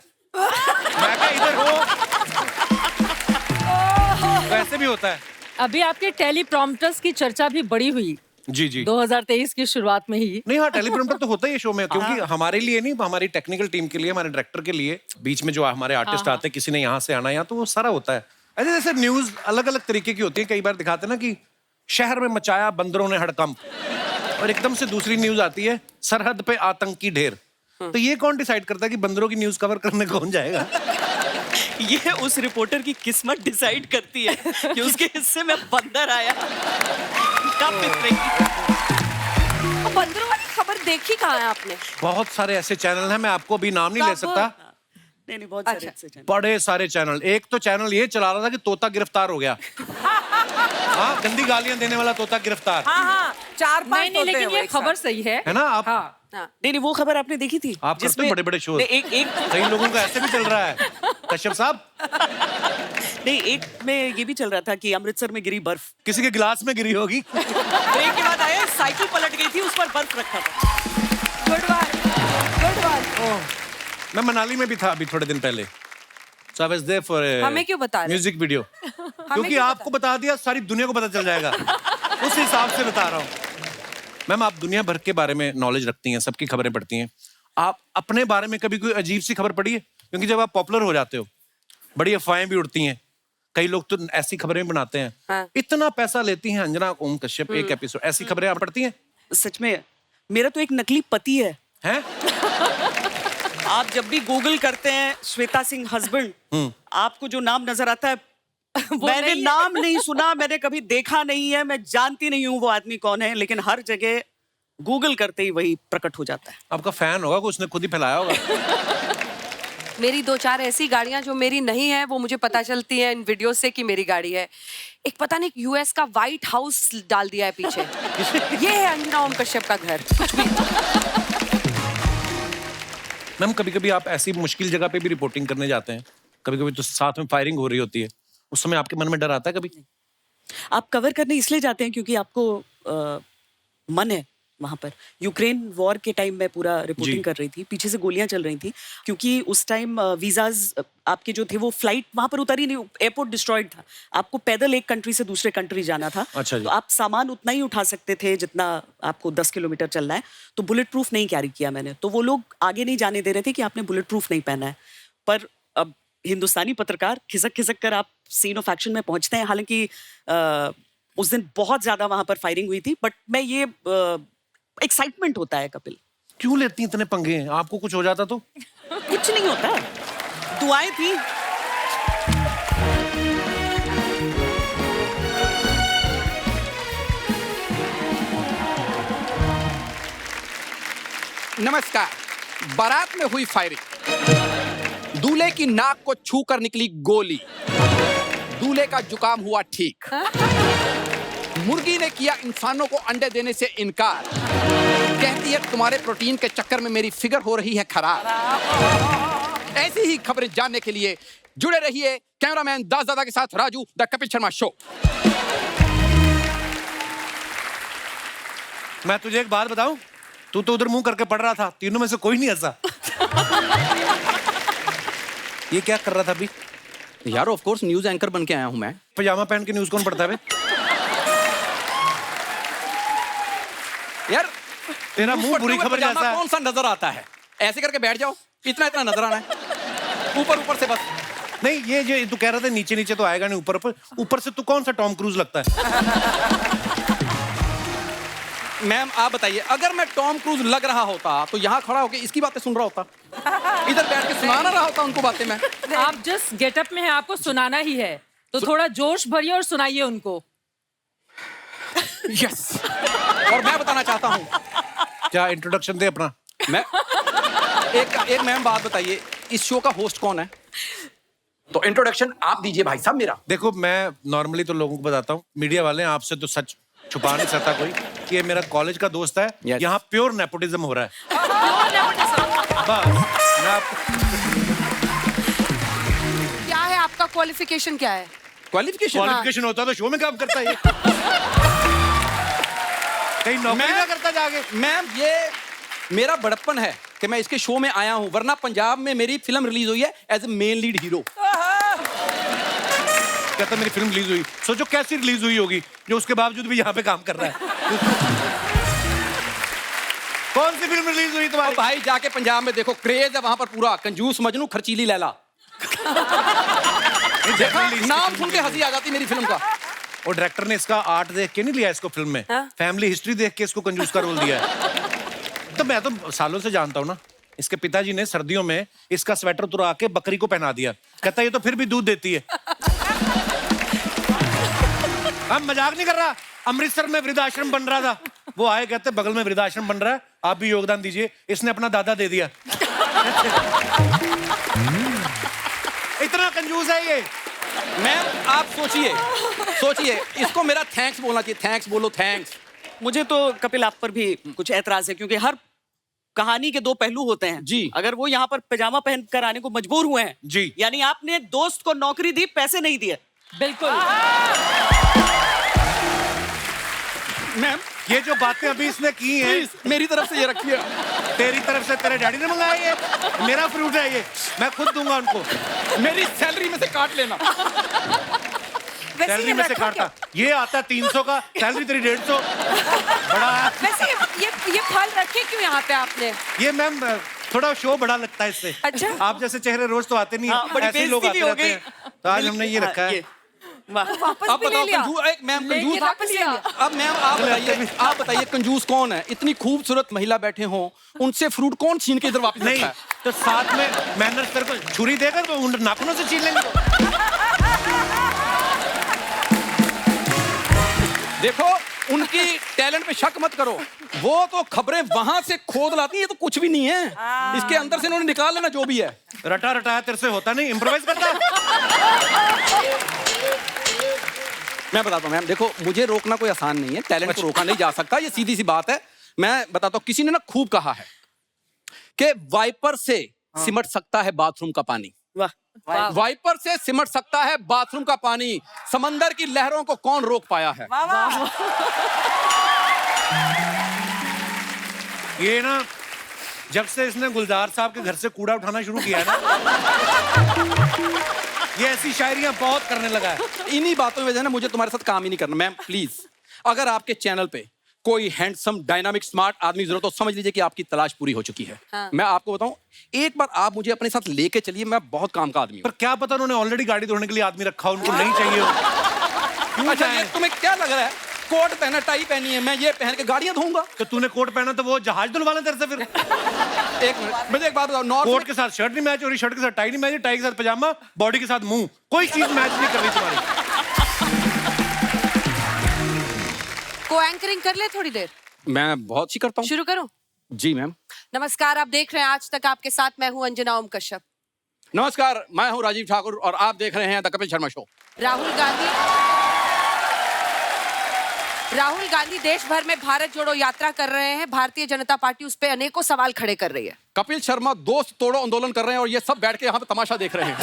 मैं क्या इधर हो। वैसे भी होता है। अभी आपके टेलीप्रॉम्प्टर्स की चर्चा भी बड़ी हुई जी 2023 की शुरुआत में ही। नहीं, हाँ, टेलीप्रॉम्प्टर तो होता ही है शो में, क्योंकि हमारे लिए नहीं, हमारी टेक्निकल टीम के लिए, हमारे डायरेक्टर के लिए, बीच में जो हमारे आर्टिस्ट आते हैं, किसी ने यहाँ से आना, यहाँ तो वो सारा होता है। ऐसे जैसे न्यूज अलग अलग तरीके की होती है, कई बार दिखाते हैं ना कि शहर में मचाया बंदरों ने हड़कंप, और एकदम से दूसरी न्यूज आती है, सरहद पे आतंकी ढेर। तो ये कौन डिसाइड करता है कि बंदरों की न्यूज कवर करने कौन जाएगा? ये उस रिपोर्टर की किस्मत डिसाइड करती है कि उसके हिस्से में बंदर आया। बंदरों वाली खबर देखी कहाँ है आपने? बहुत सारे ऐसे चैनल हैं, मैं आपको अभी नाम नहीं ले सकता। नहीं, बहुत सारे ऐसे चैनल। बड़े सारे चैनल। एक तो चैनल ये चला रहा था कि तोता गिरफ्तार हो गया। हाँ, गंदी गालियां देने वाला तोता गिरफ्तार। हाँ, 4-5 नहीं, लेकिन ये खबर सही है ना? आप नहीं, वो खबर आपने देखी थी? आप करते हो बड़े-बड़े शो। एक कई लोगों का ऐसे भी चल रहा है, कश्यप साहब। नहीं, एक में ये भी चल रहा था कि अमृतसर में गिरी बर्फ, किसी के गिलास में गिरी होगी। ब्रेक के बाद आया, साइकिल पलट गई थी, उस पर बर्फ रखा था। Good one. मैं मनाली में भी था अभी थोड़े दिन पहले। So I was there for a हमें क्यों बता रहे? Music video. क्योंकि आपको बता दिया, सारी दुनिया को पता चल जाएगा। उस हिसाब से बता रहा हूँ। मैम, आप दुनिया भर के बारे में नॉलेज रखती हैं, सबकी खबरें पढ़ती हैं, आप अपने बारे में कभी कोई अजीब सी खबर पढ़ी है? क्योंकि जब आप पॉपुलर हो जाते हो, बड़ी अफवाहें भी उड़ती हैं, कई लोग तो ऐसी खबरें बनाते हैं। हाँ। इतना पैसा लेती हैं अंजना ओम कश्यप एक एपिसोड, ऐसी खबरें आप पढ़ती हैं? सच में, मेरा तो एक नकली पति है। हैं? आप जब भी गूगल करते हैं श्वेता सिंह हस्बैंड, आपको जो नाम नजर आता है, मैंने नाम नहीं सुना, मैंने कभी देखा नहीं है, मैं जानती नहीं हूँ वो आदमी कौन है, लेकिन हर जगह गूगल करते ही वही प्रकट हो जाता है। आपका फैन होगा, उसने खुद ही फैलाया होगा। मेरी 2-4 ऐसी गाड़ियां जो मेरी नहीं है वो मुझे पता चलती है इन वीडियो से कि मेरी गाड़ी है। एक पता नहीं यूएस का व्हाइट हाउस डाल दिया है पीछे। ये है अंजना ओम कश्यप का घर। मैम कभी कभी आप ऐसी मुश्किल जगह पे भी रिपोर्टिंग करने जाते हैं, कभी कभी तो साथ में फायरिंग हो रही होती है, उस समय आपके मन में डर आता है कभी? आप कवर करने इसलिए जाते हैं क्योंकि आपको मन है वहां पर। यूक्रेन वॉर के टाइम मैं पूरा जी। रिपोर्टिंग कर रही थी, पीछे से गोलियां चल रही थी क्योंकि उस टाइम वीजाज आपके जो थे वो फ्लाइट वहां पर उतारी नहीं, एयरपोर्ट डिस्ट्रॉयड था। आपको पैदल एक कंट्री से दूसरे कंट्री जाना था। अच्छा जी। तो आप सामान उतना ही उठा सकते थे जितना आपको 10 किलोमीटर चलना है। तो बुलेट प्रूफ नहीं कैरी किया मैंने, तो वो लोग आगे नहीं जाने दे रहे थे कि आपने बुलेट प्रूफ नहीं पहना है। पर अब हिंदुस्तानी पत्रकार खिसक खिसक कर आप सीन ऑफ एक्शन में पहुंचते हैं। हालांकि उस दिन बहुत ज्यादा वहां पर फायरिंग हुई थी, बट मैं ये एक्साइटमेंट होता है कपिल। क्यों लेती इतने पंगे हैं? आपको कुछ हो जाता तो? कुछ नहीं होता, दुआएं थी। नमस्कार। बारात में हुई फायरिंग, दूल्हे की नाक को छू कर निकली गोली, दूल्हे का जुकाम हुआ ठीक, मुर्गी ने किया इंसानों को अंडे देने से इनकार, कहती है तुम्हारे प्रोटीन के चक्कर में मेरी फिगर हो रही है खराब। ऐसी ही खबरें जानने के लिए जुड़े रहिए कैमरामैन दादा के साथ राजू द कपिल शर्मा शो। मैं तुझे एक बात बताऊं, तू तो उधर मुंह करके पढ़ रहा था, तीनों में से कोई नहीं हंसा। ये क्या कर रहा था अभी? यार ऑफ कोर्स न्यूज एंकर बन के आया हूं मैं। पजामा पहन के न्यूज कौन पढ़ता है बे? यार तेरा मुंह बुरी खबर पजामा जैसा है। कौन सा नजर आता है? ऐसे करके बैठ जाओ, इतना इतना नजर आना है, ऊपर ऊपर से बस। नहीं ये जो तू कह रहा था नीचे नीचे तो आएगा नहीं, ऊपर ऊपर ऊपर से तू कौन सा टॉम क्रूज लगता है? मैम आप बताइए, अगर मैं टॉम क्रूज लग रहा होता तो यहाँ खड़ा होकर इसकी बातें सुन रहा होता, इधर बैठ के सुना ना रहा होता उनको बातें मैं। आप जिस गेटअप में हैं आपको सुनाना ही है, तो थोड़ा जोश भरिए और सुनाइए उनको। यस। और मैं बताना चाहता हूँ, क्या इंट्रोडक्शन दे अपना। मैं एक मैम बात बताइए, इस शो का होस्ट कौन है? तो इंट्रोडक्शन आप दीजिए भाई साहब मेरा। देखो मैं नॉर्मली तो लोगों को बताता हूँ, मीडिया वाले हैं, आपसे तो सच छुपा नहीं सकता कोई कि ये मेरा कॉलेज का दोस्त है। Yes. यहाँ प्योर नेपोटिज्म हो रहा है। बस मैं क्या है आपका क्वालिफिकेशन क्या है? क्वालिफिकेशन होता तो शो में काम करता है ये। कहीं नौकरी ना करता जाके। मैम ये मेरा बड़प्पन है कि मैं इसके शो में आया हूँ, वरना पंजाब में मेरी फिल्म रिलीज हुई है as a main lead hero. कहता मेरी फिल्म रिलीज हुई, सोचो कैसी रिलीज हुई होगी जो उसके बावजूद भी यहाँ पे काम कर रहा है। कौन सी फिल्म रिलीज हुई तुम्हारी? भाई जाके पंजाब में देखो, क्रेज है वहां पर पूरा, कंजूस मजनू खर्चीली लैला। देखा, नाम सुन के हंसी आ जाती मेरी फिल्म का। और डायरेक्टर ने इसका आर्ट देख के नहीं लिया इसको फिल्म में, फैमिली हिस्ट्री देख के इसको कंजूस का रोल दिया है। तो मैं तो सालों से जानता हूँ ना, इसके पिताजी ने सर्दियों में इसका स्वेटर उतरा के बकरी को पहना दिया, कहता ये तो फिर भी दूध देती है। हम मजाक नहीं कर रहा, अमृतसर में वृद्धाश्रम बन रहा था, वो आए कहते बगल में वृद्धाश्रम बन रहा है, आप भी योगदान दीजिए, इसने अपना दादा दे दिया। इतना कंजूस है ये। मैम आप सोचिए इसको मेरा थैंक्स बोलना चाहिए, थैंक्स बोलो, थैंक्स। मुझे तो कपिल आप पर भी कुछ ऐतराज है क्योंकि हर कहानी के दो पहलू होते हैं जी। अगर वो यहाँ पर पैजामा पहन कर आने को मजबूर हुए हैं जी, यानी आपने दोस्त को नौकरी दी, पैसे नहीं दिए। बिल्कुल। मैम ये जो बातें अभी इसने की हैं, प्लीज मेरी तरफ से ये रखिए। तेरी तरफ से तेरे डैडी ने मंगाया ये, मेरा फ्रूट है ये, मैं खुद दूंगा उनको। मेरी सैलरी में से काट लेना। सैलरी में से काटता, ये आता 300 का, सैलरी तेरी 150। बड़ा वैसे ये फल रखे क्यों यहाँ पे आपने? ये मैम थोड़ा शो बड़ा लगता है इससे। अच्छा। आप जैसे चेहरे रोज तो आते नहीं हाँ, है, बड़ी ऐसे ही लोग बेइज्जती आते भी हो रहते हैं, तो आज हमने ये रखा है। वाह। वापस अब भी ले बताओ लिया। कंजूस, एक मैम कंजूस वापस ले लिया। अब मैम आप बताइए कंजूस कौन है? इतनी खूबसूरत महिला बैठे हों, उनसे फ्रूट कौन छीन के इधर वापस नहीं रखा है? तो साथ में मैनर्स तेरे को छुरी देकर तो उन नाखूनों से छीन लेंगे। देखो उनकी टैलेंट पे शक मत करो, वो तो खबरें वहां से खोद लाती है, ये तो कुछ भी नहीं है, इसके अंदर से इन्होंने निकाल लेना जो भी है। रटा रटाया तेरे से होता नहीं, इम्प्रोवाइज करता। मैं बताता हूँ मैम, देखो मुझे रोकना कोई आसान नहीं है, टैलेंट को रोका नहीं जा सकता, ये सीधी सी बात है। मैं बताता हूँ, किसी ने ना खूब कहा है कि वाइपर से सिमट सकता है बाथरूम का पानी। वाह, वाइपर से सिमट सकता है बाथरूम का पानी, समंदर की लहरों को कौन रोक पाया है? ये ना जब से इसने गुलजार साहब के घर से कूड़ा उठाना शुरू किया है ना, ये ऐसी शायरियां बहुत करने लगा है। इन्हीं बातों की वजह ना मुझे तुम्हारे साथ काम ही नहीं करना। मैम प्लीज, अगर आपके चैनल पे कोई हैंडसम डायनामिक स्मार्ट आदमी की जरूरत हो, समझ लीजिए कि आपकी तलाश पूरी हो चुकी है। हाँ। मैं आपको बताऊं, एक बार आप मुझे अपने साथ लेके चलिए, मैं बहुत काम का आदमी हूं। पर क्या पता उन्होंने ऑलरेडी गाड़ी धोने के लिए आदमी रखा, उनको नहीं चाहिए हो। क्यों अच्छा, जाएं? ये तुम्हें क्या लग रहा है? कोट पहना, टाई पहनी है, मैं ये पहन के गाड़ियां धोऊंगा? तो तूने कोट पहना तो वो जहाज धुलवा लें तेरे से फिर। एक मिनट, मुझे एक बात बताओ, नॉर्थ कोट के साथ शर्ट नहीं मैच हो रही, शर्ट के साथ टाई नहीं मैच, टाई के साथ पजामा, बॉडी के साथ मुंह, कोई चीज मैच नहीं कर रही तुम्हारी। को एंकरिंग कर ले थोड़ी देर, मैं बहुत अच्छी करता हूँ। शुरू करूं? जी मैम। नमस्कार, आप देख रहे हैं आज तक आपके साथ, मैं हूं अंजना ओम कश्यप। नमस्कार, मैं हूँ राजीव ठाकुर और आप देख रहे हैं द कपिल शर्मा शो। राहुल गांधी देश भर में भारत जोड़ो यात्रा कर रहे हैं। भारतीय जनता पार्टी उस पर अनेकों सवाल खड़े कर रही है। कपिल शर्मा दोस्त तोड़ो आंदोलन कर रहे हैं और ये सब बैठ के यहाँ पे तमाशा देख रहे हैं।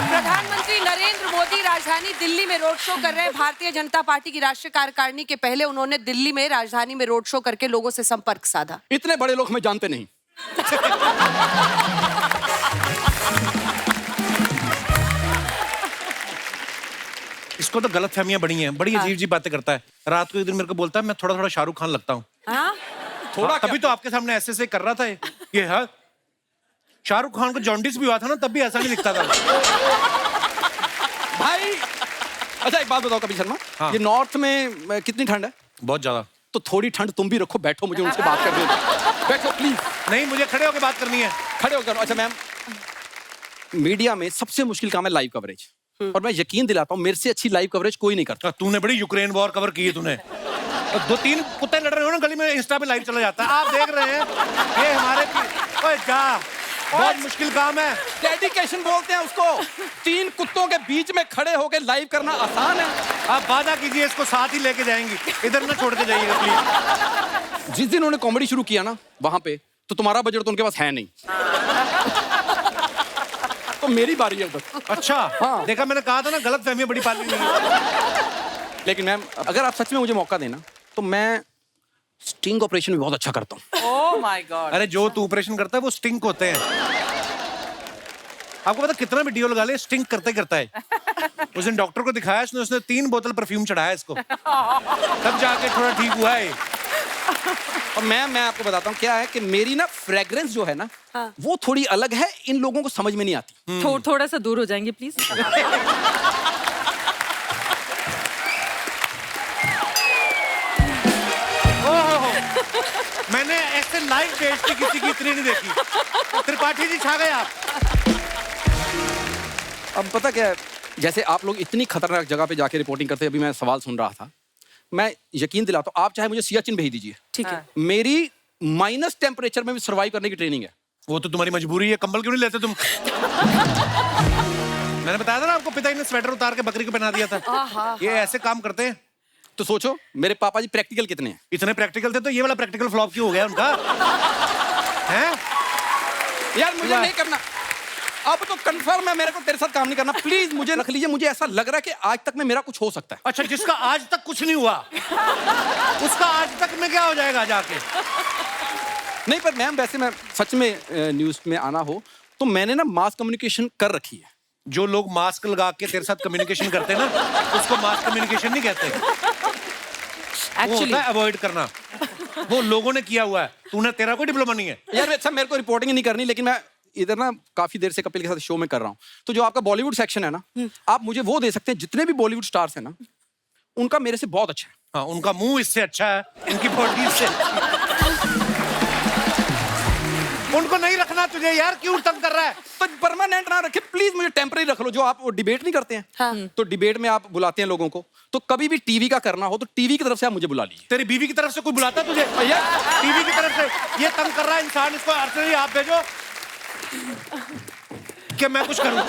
प्रधानमंत्री नरेंद्र मोदी राजधानी दिल्ली में रोड शो कर रहे हैं। भारतीय जनता पार्टी की राष्ट्रीय कार्यकारिणी के पहले उन्होंने दिल्ली में राजधानी में रोड शो करके लोगों से संपर्क साधा। इतने बड़े लोग हमें जानते नहीं। इसको तो गलत फहमियां बड़ी हैं, बड़ी अजीब अजीब बातें करता है। रात को एक दिन मेरे को बोलता है मैं थोड़ा थोड़ा शाहरुख खान लगता हूँ। हाँ? थोड़ा तभी तो आपके सामने ऐसे ऐसे कर रहा था ये। हाँ, शाहरुख खान को जॉन्डिस भी हुआ था ना, तब भी ऐसा नहीं दिखता था। भाई अच्छा एक बात बताओ कपिल शर्मा, हाँ। ये नॉर्थ में कितनी ठंड है? बहुत ज्यादा। तो थोड़ी ठंड तुम भी रखो, बैठो, मुझे उनसे बात करनी है। बैठो प्लीज। नहीं, मुझे खड़े होकर बात करनी है। खड़े होकर। अच्छा मैम, मीडिया में सबसे मुश्किल काम है लाइव कवरेज, और मैं यकीन दिलाता हूँ मेरे से अच्छी लाइव कवरेज कोई नहीं करता। तूने बड़ी यूक्रेन वॉर कवर की है तूने। और 2-3 कुत्ते लड़ रहे हो ना गली में, इंस्टा पे लाइव चला जाता है, आप देख रहे हैं। ये हमारे ओए जा, बहुत मुश्किल काम है। डेडिकेशन बोलते हैं उसको। 3 कुत्तों के बीच में खड़े होकर लाइव करना आसान है? आप वादा कीजिए इसको साथ ही लेके जाएंगी, इधर ना छोड़ के जाइएगा प्लीज। जिस दिन उन्होंने कॉमेडी शुरू किया ना वहां पे, तो तुम्हारा बजट तो उनके पास है नहीं। तो मेरी बारी है उधर। अच्छा हाँ। देखा, मैंने कहा था ना, गलत फहमियां बड़ी पाली हुई हैं। लेकिन मैम अगर आप सच में मुझे मौका देना तो मैं स्टिंग ऑपरेशन भी बहुत अच्छा करता हूँ। Oh my God. अरे जो तू ऑपरेशन करता है वो स्टिंक होते हैं। आपको पता कितना भी डीओ लगा ले, स्टिंक करते करता है। उस दिन डॉक्टर को दिखाया, उसने 3 बोतल परफ्यूम चढ़ाया इसको, तब जाके थोड़ा ठीक हुआ है। और मैं आपको बताता हूँ क्या है कि मेरी ना फ्रेग्रेंस जो है ना, हाँ। वो थोड़ी अलग है, इन लोगों को समझ में नहीं आती। थोड़ा सा दूर हो जाएंगे प्लीज। मैंने ऐसे लाइव बेइज्जती किसी की इतनी नहीं देखी। त्रिपाठी जी छा गए आप। अब पता क्या है, जैसे आप लोग इतनी खतरनाक जगह पे जाके रिपोर्टिंग करते हैं, अभी मैं सवाल सुन रहा था, मैं यकीन दिलाता हूँ, आप चाहे मुझे सियाचिन भेज दीजिए, ठीक है। मेरी माइनस टेम्परेचर में भी सर्वाइव करने की ट्रेनिंग है। वो तो तुम्हारी मजबूरी है, कंबल क्यों नहीं लेते तुम? मैंने बताया था ना आपको, पिताजी ने स्वेटर उतार के बकरी को पहना दिया था। ये ऐसे काम करते हैं। तो सोचो मेरे पापा जी प्रैक्टिकल कितने हैं। इतने प्रैक्टिकल थे तो ये वाला प्रैक्टिकल फ्लॉप क्यों हो गया उनका? हैं? यार मुझे नहीं करना, अब तो कंफर्म है मेरे को तेरे साथ काम नहीं करना। प्लीज मुझे रख लीजिए, मुझे ऐसा लग रहा है कि आज तक में मेरा कुछ हो सकता है। अच्छा, जिसका आज तक कुछ नहीं हुआ उसका आज तक में क्या हो जाएगा जाके? नहीं पर मैम वैसे मैं सच में न्यूज में आना हो तो मैंने ना मास कम्युनिकेशन कर रखी है। जो लोग मास्क लगा के तेरे साथ कम्युनिकेशन करते हैं ना, उसको मास कम्युनिकेशन नहीं कहते। वो होता है अवॉइड करना। वो लोगों ने किया हुआ है, तूने, तेरा कोई डिप्लोमा नहीं है। यार अच्छा मेरे को रिपोर्टिंग ही नहीं करनी, लेकिन मैं इधर ना काफी देर से कपिल के साथ शो में कर रहा हूँ, तो जो आपका बॉलीवुड सेक्शन है ना, आप मुझे वो दे सकते हैं, जितने भी बॉलीवुड स्टार्स हैं ना, उनका मेरे से बहुत अच्छा है। हाँ, उनका मुंह इससे अच्छा है, उनकी बॉडी इससे। उनको नहीं रखना तुझे यार, क्यों तंग कर रहा है? तो परमानेंट ना रखे प्लीज, मुझे टेम्परेरी रख लो। जो आप वो डिबेट नहीं करते हैं, हाँ। तो डिबेट में आप बुलाते हैं लोगों को, तो कभी भी टीवी का करना हो तो टीवी की तरफ से आप मुझे बुला लीजिए। तेरी बीवी की तरफ से कोई बुलाता तुझे? भैया टीवी की तरफ से ये तंग कर रहा है इंसान, इसको अर्चना जी आप भेजो। क्या मैं कुछ करूं?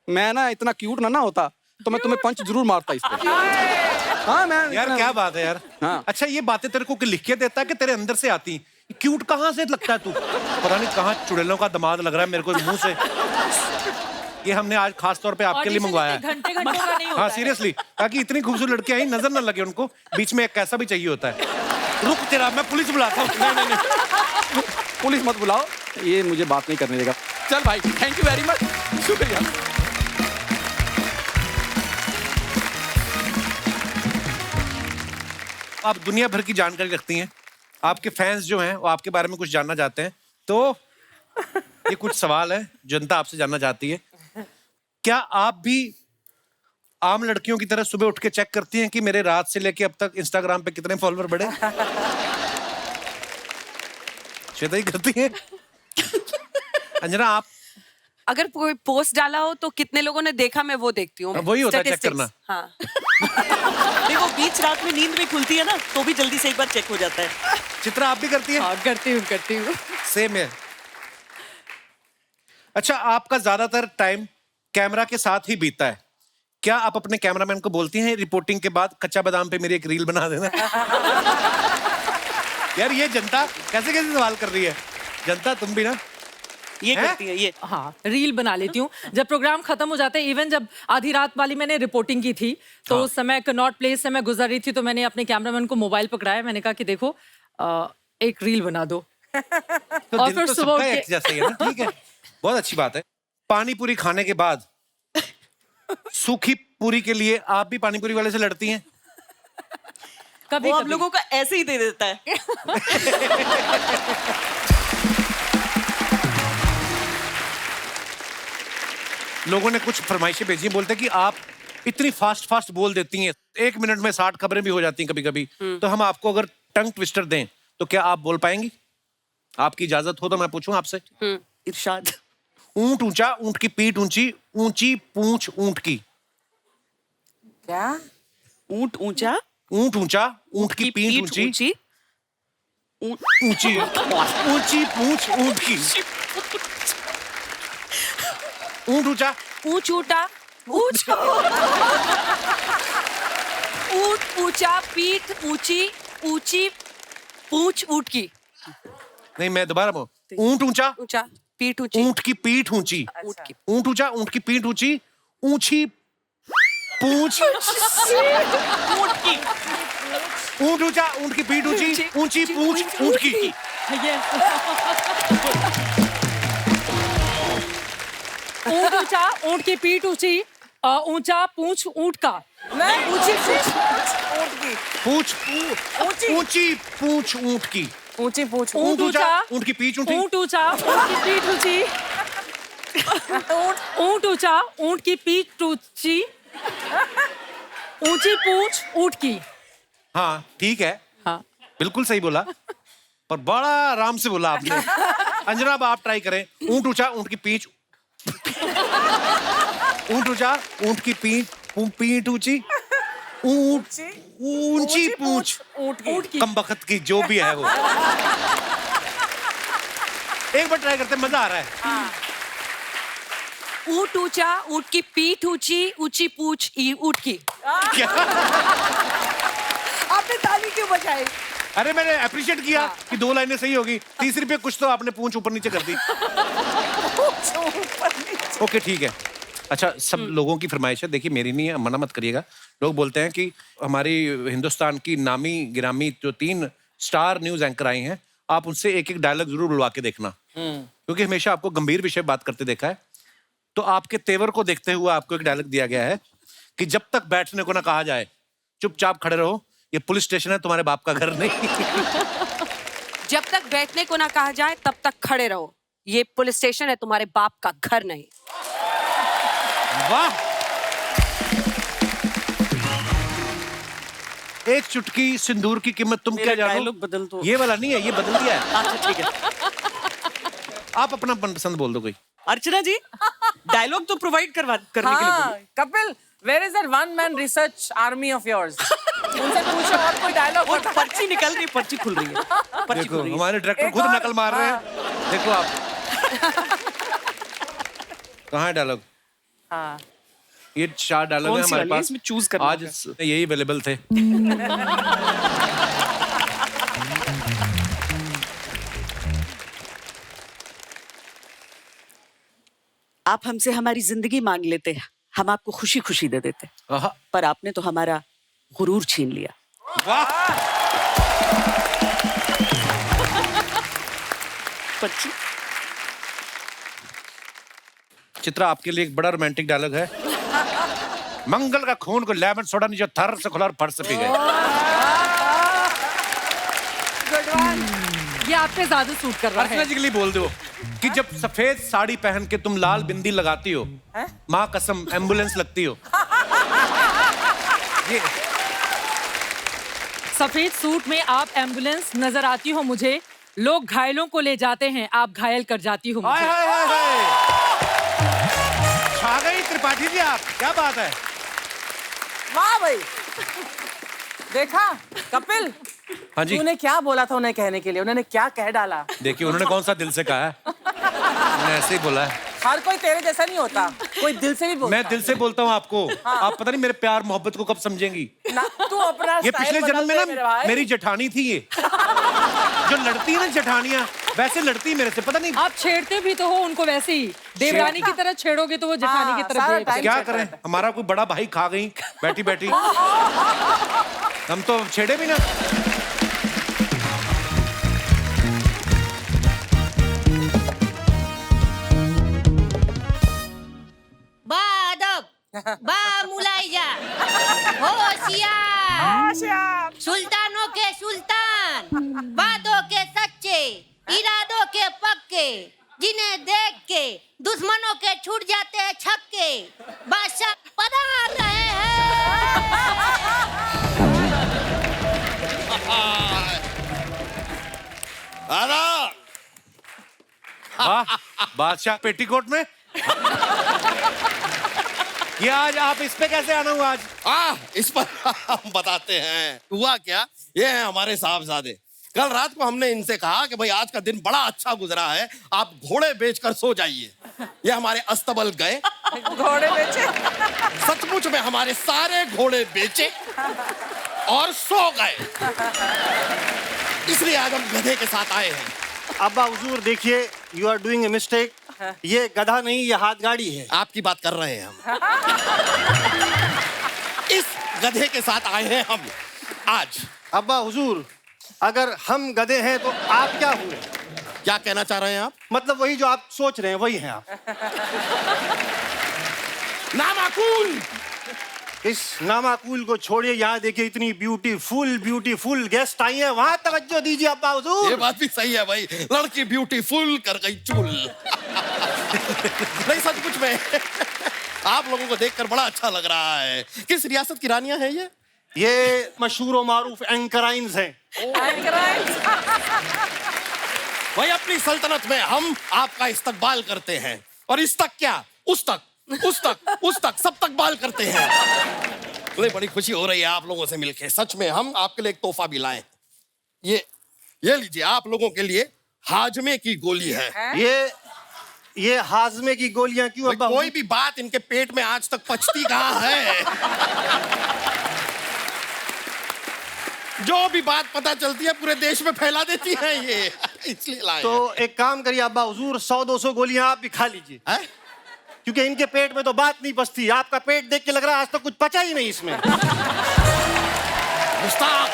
मैं ना इतना क्यूट ना होता तो मैं तुम्हें पंच जरूर मारता इस पे। हाँ मैं यार क्या बात है यार। हाँ। अच्छा ये बातें तेरे को लिख के देता है कि तेरे अंदर से आती? क्यूट कहाँ से लगता है तू? पता नहीं कहाँ चुड़ैलों का दामाद लग रहा है मेरे को मुंह से। ये हमने आज खास तौर पे आपके लिए मंगवाया है। घंटे घंटों का नहीं होता हाँ है। सीरियसली, ताकि इतनी खूबसूरत लड़की आई नजर ना लगे उनको, बीच में एक कैसा भी चाहिए होता है। रुक तेरा, मैं पुलिस बुलाता हूँ। नहीं पुलिस मत बुलाओ, ये मुझे बात नहीं करने देगा। चल भाई, थैंक यू वेरी मच, शुक्रिया। आप दुनिया भर की जानकारी रखती हैं, आपके फैंस जो हैं वो आपके बारे में कुछ जानना चाहते हैं, तो ये कुछ सवाल है जनता आपसे जानना चाहती है। क्या आप भी आम लड़कियों की तरह सुबह उठ के चेक करती हैं कि मेरे रात से लेके अब तक इंस्टाग्राम पे कितने फॉलोअर बढ़े? श्वेता ही करती हैं। अंजना आप? अगर कोई पोस्ट डाला हो तो कितने लोगों ने देखा, मैं वो देखती हूँ। वही होता है चेक Statistics, करना। हाँ। नहीं, वो बीच रात में नींद में खुलती है ना, तो भी जल्दी से एक बार चेक हो जाता है। चित्रा आप भी करती हैं? हाँ करती हूँ। सेम है। अच्छा, आपका ज्यादातर टाइम कैमरा के साथ ही बीतता है, क्या आप अपने कैमरामैन को बोलती हैं रिपोर्टिंग के बाद कच्चा बादाम पे मेरी एक रील बना देना? यार ये जनता कैसे कैसे सवाल कर रही है। जनता तुम भी ना ये हैं? करती है ये। हाँ रील बना लेती हूँ जब प्रोग्राम खत्म हो जाता है। इवन जब आधी रात वाली मैंने रिपोर्टिंग की थी तो हाँ। उस समय कनॉट प्लेस से मैं गुजर रही थी, तो मैंने अपने कैमरामैन को मोबाइल पकड़ाया, मैंने कहा कि देखो एक रील बना दो। तो और दिल फिर तो सुबह सबका उठ के- एक जैसा ही है ना, ठीक है, बहुत अच्छी बात है। पानी पूरी खाने के बाद सूखी पूरी के लिए आप भी पानी पूरी वाले से लड़ती हैं? कभी वो हम कभी। लोगों का ऐसे ही दे देता है। लोगों ने कुछ फरमाइशें भेजी हैं, बोलते हैं कि आप इतनी फास्ट बोल देती हैं, 1 मिनट में 60 खबरें भी हो जाती हैं कभी कभी, तो हम आपको अगर टंग ट्विस्टर दें तो क्या आप बोल पाएंगी? आपकी इजाजत हो तो मैं पूछूं आपसे। इरशाद। ऊंट ऊंचा, ऊंट की पीठ ऊंची, ऊंची पूंछ ऊंट की। क्या? ऊंट ऊंचा, ऊंट ऊंचा, ऊंट की पीठ ऊंची, ऊंची, ऊंची ऊंची पूंछ ऊंट की। ऊंट ऊंचा, ऊंच ऊंटा, ऊंच ऊंट ऊंचा, पीठ ऊंची, ऊंची पूंछ ऊंट की। नहीं मैं दोबारा बोल, ऊंट ऊंचा, ऊंचा, पीठ ऊंची, ऊंट की पीठ ऊंची, ऊंट की। ऊंट ऊंचा, ऊंट की पीठ ऊंची, ऊंची पूंछ, ऊंट की। ऊंट ऊंचा, ऊंट की पीठ ऊंची, ऊंची पूंछ ऊंट की। Yes. ऊंट ऊंचा, ऊंट की पीठ ऊंची, ऊंचा पूंछ ऊंट का। नहीं, ऊंची पूंछ ऊंट की। पूंछ ऊंची। ऊंची पूंछ ऊंट की। ऊंची पूंछ ऊंट ऊंचा, ऊंट की पीठ ऊंची, ऊंट ऊंचा, ऊंट की पीठ ऊंची, ऊंट ऊंचा, ऊंट की पीठ ऊंची, ऊंची पूंछ ऊंट की। हाँ ठीक है, हाँ बिल्कुल सही बोला, पर बड़ा आराम से बोला आपने। अंजना अब आप ट्राई करें। ऊंट ऊंचा, ऊंट की पीठ, ऊंट ऊंचा, ऊंट की पीठ, पीठ ऊंची, ऊंट ऊंची पूंछ ऊंट की। कमबख्त की जो भी है वो। एक बार ट्राई करते हैं, मजा आ रहा है। ऊंट ऊंचा, ऊंट की पीठ ऊंची, ऊंची पूंछ ऊंट की। क्या? आपने ताली क्यों बजाई? अरे मैंने अप्रिशिएट किया कि 2 लाइनें सही होगी, तीसरी पे कुछ तो आपने पूंछ ऊपर नीचे कर दी। ओके ठीक है। अच्छा, सब लोगों की फरमाइश है, देखिए मेरी नहीं है, मना मत करिएगा। लोग बोलते हैं कि हमारी हिंदुस्तान की नामी गिरामी जो 3 स्टार न्यूज एंकर आई हैं, आप उनसे एक एक डायलॉग जरूर बुलवा के देखना, क्योंकि हमेशा आपको गंभीर विषय बात करते देखा है। तो आपके तेवर को देखते हुए आपको एक डायलॉग दिया गया है कि जब तक बैठने को ना कहा जाए चुपचाप खड़े रहो, ये पुलिस स्टेशन है, तुम्हारे बाप का घर नहीं। जब तक बैठने को ना कहा जाए तब तक खड़े रहो, ये पुलिस स्टेशन है, तुम्हारे बाप का घर नहीं। वाह! एक चुटकी सिंदूर की कीमत तुम क्या जानो? डायलॉग बदल दो। ये वाला नहीं है, ये बदल दिया है। अच्छा ठीक है। आप अपना मनपसंद बोल दो कोई। अर्चना जी, डायलॉग तो प्रोवाइड करने के लिए हाँ, बोलो। Kapil, where is that one man research army of yours? उनसे पूछो और कोई डायलॉग। और पर्ची निकल रही, पर्ची खुल रही है, पर्ची देखो खुल रही है। हमारे डायरेक्टर एक खुद और- नकल मार रहे हैं। देखो आप कहाँ है डायलॉग? हाँ ये 4 डायलॉग कौन है सी हमारे वाली है? पास। इसमें choose करना आज यही अवेलेबल थे। आप हमसे हमारी जिंदगी मांग लेते, हम आपको खुशी खुशी दे देते, आहा, पर आपने तो हमारा गुरूर छीन लिया। वाह। पच्ची चित्रा, आपके लिए एक बड़ा रोमांटिक डायलॉग है। मंगल का खून को लेमन सोडा नीचे थर से खुला और फर्श से पी गए। ये आप पे ज्यादा सूट कर रहा है। पर्सनली बोल दो कि जब सफेद साड़ी पहन के तुम लाल बिंदी लगाती हो, माँ कसम एम्बुलेंस लगती हो। ये सफेद सूट में आप एम्बुलेंस नजर आती हो मुझे, लोग घायलों को ले जाते हैं, आप घायल कर जाती हो हाय मुझे। हाय हाय हाय, छा गई त्रिपाठी जी आप, क्या बात है। वाह भाई। देखा कपिल, हाँ जी, तूने क्या बोला था उन्हें कहने के लिए, उन्होंने क्या कह डाला। देखिए उन्होंने कौन सा दिल से कहा है, उन्होंने ऐसे ही बोला है। हर कोई तेरे जैसा नहीं होता, कोई दिल से भी बोलता मैं दिल से बोलता हूँ आपको। आप पता नहीं मेरे प्यार मोहब्बत को कब समझेंगी। ना, तू अपना ये स्टाइल पिछले जन्म बदल में दे ना मेरे भाई। मेरी जेठानी थी ये। जो लड़ती है ना जेठानियां, वैसे लड़ती है मेरे से, पता नहीं आप छेड़ते भी तो हो उनको वैसे ही, देवरानी की तरह छेड़ोगे तो वो जेठानी की तरह सारा behave टाइम करेगी। क्या करें, हमारा कोई बड़ा भाई खा गई बैठी बैठी। हम तो छेड़े भी ना। बादब बा मुलाइजा होशियार सुल्तानों के सुल्तान, बातों के सच्चे, इरादों के पक्के, जिन्हें देख के दुश्मनों के छूट जाते हैं छक्के, बादशाह पधार रहे हैं। वाह, बादशाह पेटीकोट में। ये आज आप इस पे कैसे आना हुआ आज? इस पर हम बताते हैं हुआ क्या। ये है हमारे साहबजादे। कल रात को हमने इनसे कहा कि भाई आज का दिन बड़ा अच्छा गुजरा है, आप घोड़े बेचकर सो जाइए। ये हमारे अस्तबल गए, घोड़े बेचे। सचमुच में हमारे सारे घोड़े बेचे और सो गए। इसलिए आज हम गधे के साथ आए हैं। अब्बा हुजूर देखिए, you are doing a mistake. ये गधा नहीं, ये हाथ गाड़ी है। आपकी बात कर रहे हैं हम। इस गधे के साथ आए हैं हम आज। अब्बा हुजूर, अगर हम गधे हैं तो आप क्या हुए? क्या कहना चाह रहे हैं आप? मतलब वही जो आप सोच रहे हैं वही हैं आप। नामाकूल। इस नामाकूल को छोड़िए, यहाँ देखिए इतनी ब्यूटीफुल गेस्ट आई हैं, वहां तवज्जो दीजिए अब्बा हुजूर। ये बात भी सही है भाई, लड़की ब्यूटीफुल कर गई चुल। नहीं सचमुच में आप लोगों को देखकर बड़ा अच्छा लग रहा है। किस रियासत की रानियां हैं ये? ये मशहूर और मारूफ एंकराइंस हैं। भाई अपनी सल्तनत में हम आपका इस्तकबाल करते हैं, और इस तक क्या, उस तक सब तक बाल करते हैं। मुझे बड़ी खुशी हो रही है आप लोगों से मिलके। सच में हम आपके लिए एक तोहफा भी लाए। ये लीजिए, आप लोगों के लिए हाजमे की गोली है। ये हाजमे की गोलियां क्यों अब्बा? कोई भी बात इनके पेट में आज तक पचती कहाँ है। जो भी बात पता चलती है पूरे देश में फैला देती है ये, इसलिए लाए। तो एक काम करिए अब्बा हुजूर, 100-200 गोलियां आप भी खा लीजिए, क्योंकि इनके पेट में तो बात नहीं पचती। आपका पेट देख के लग रहा है आज तक कुछ पचा ही नहीं इसमें। मुस्ताक,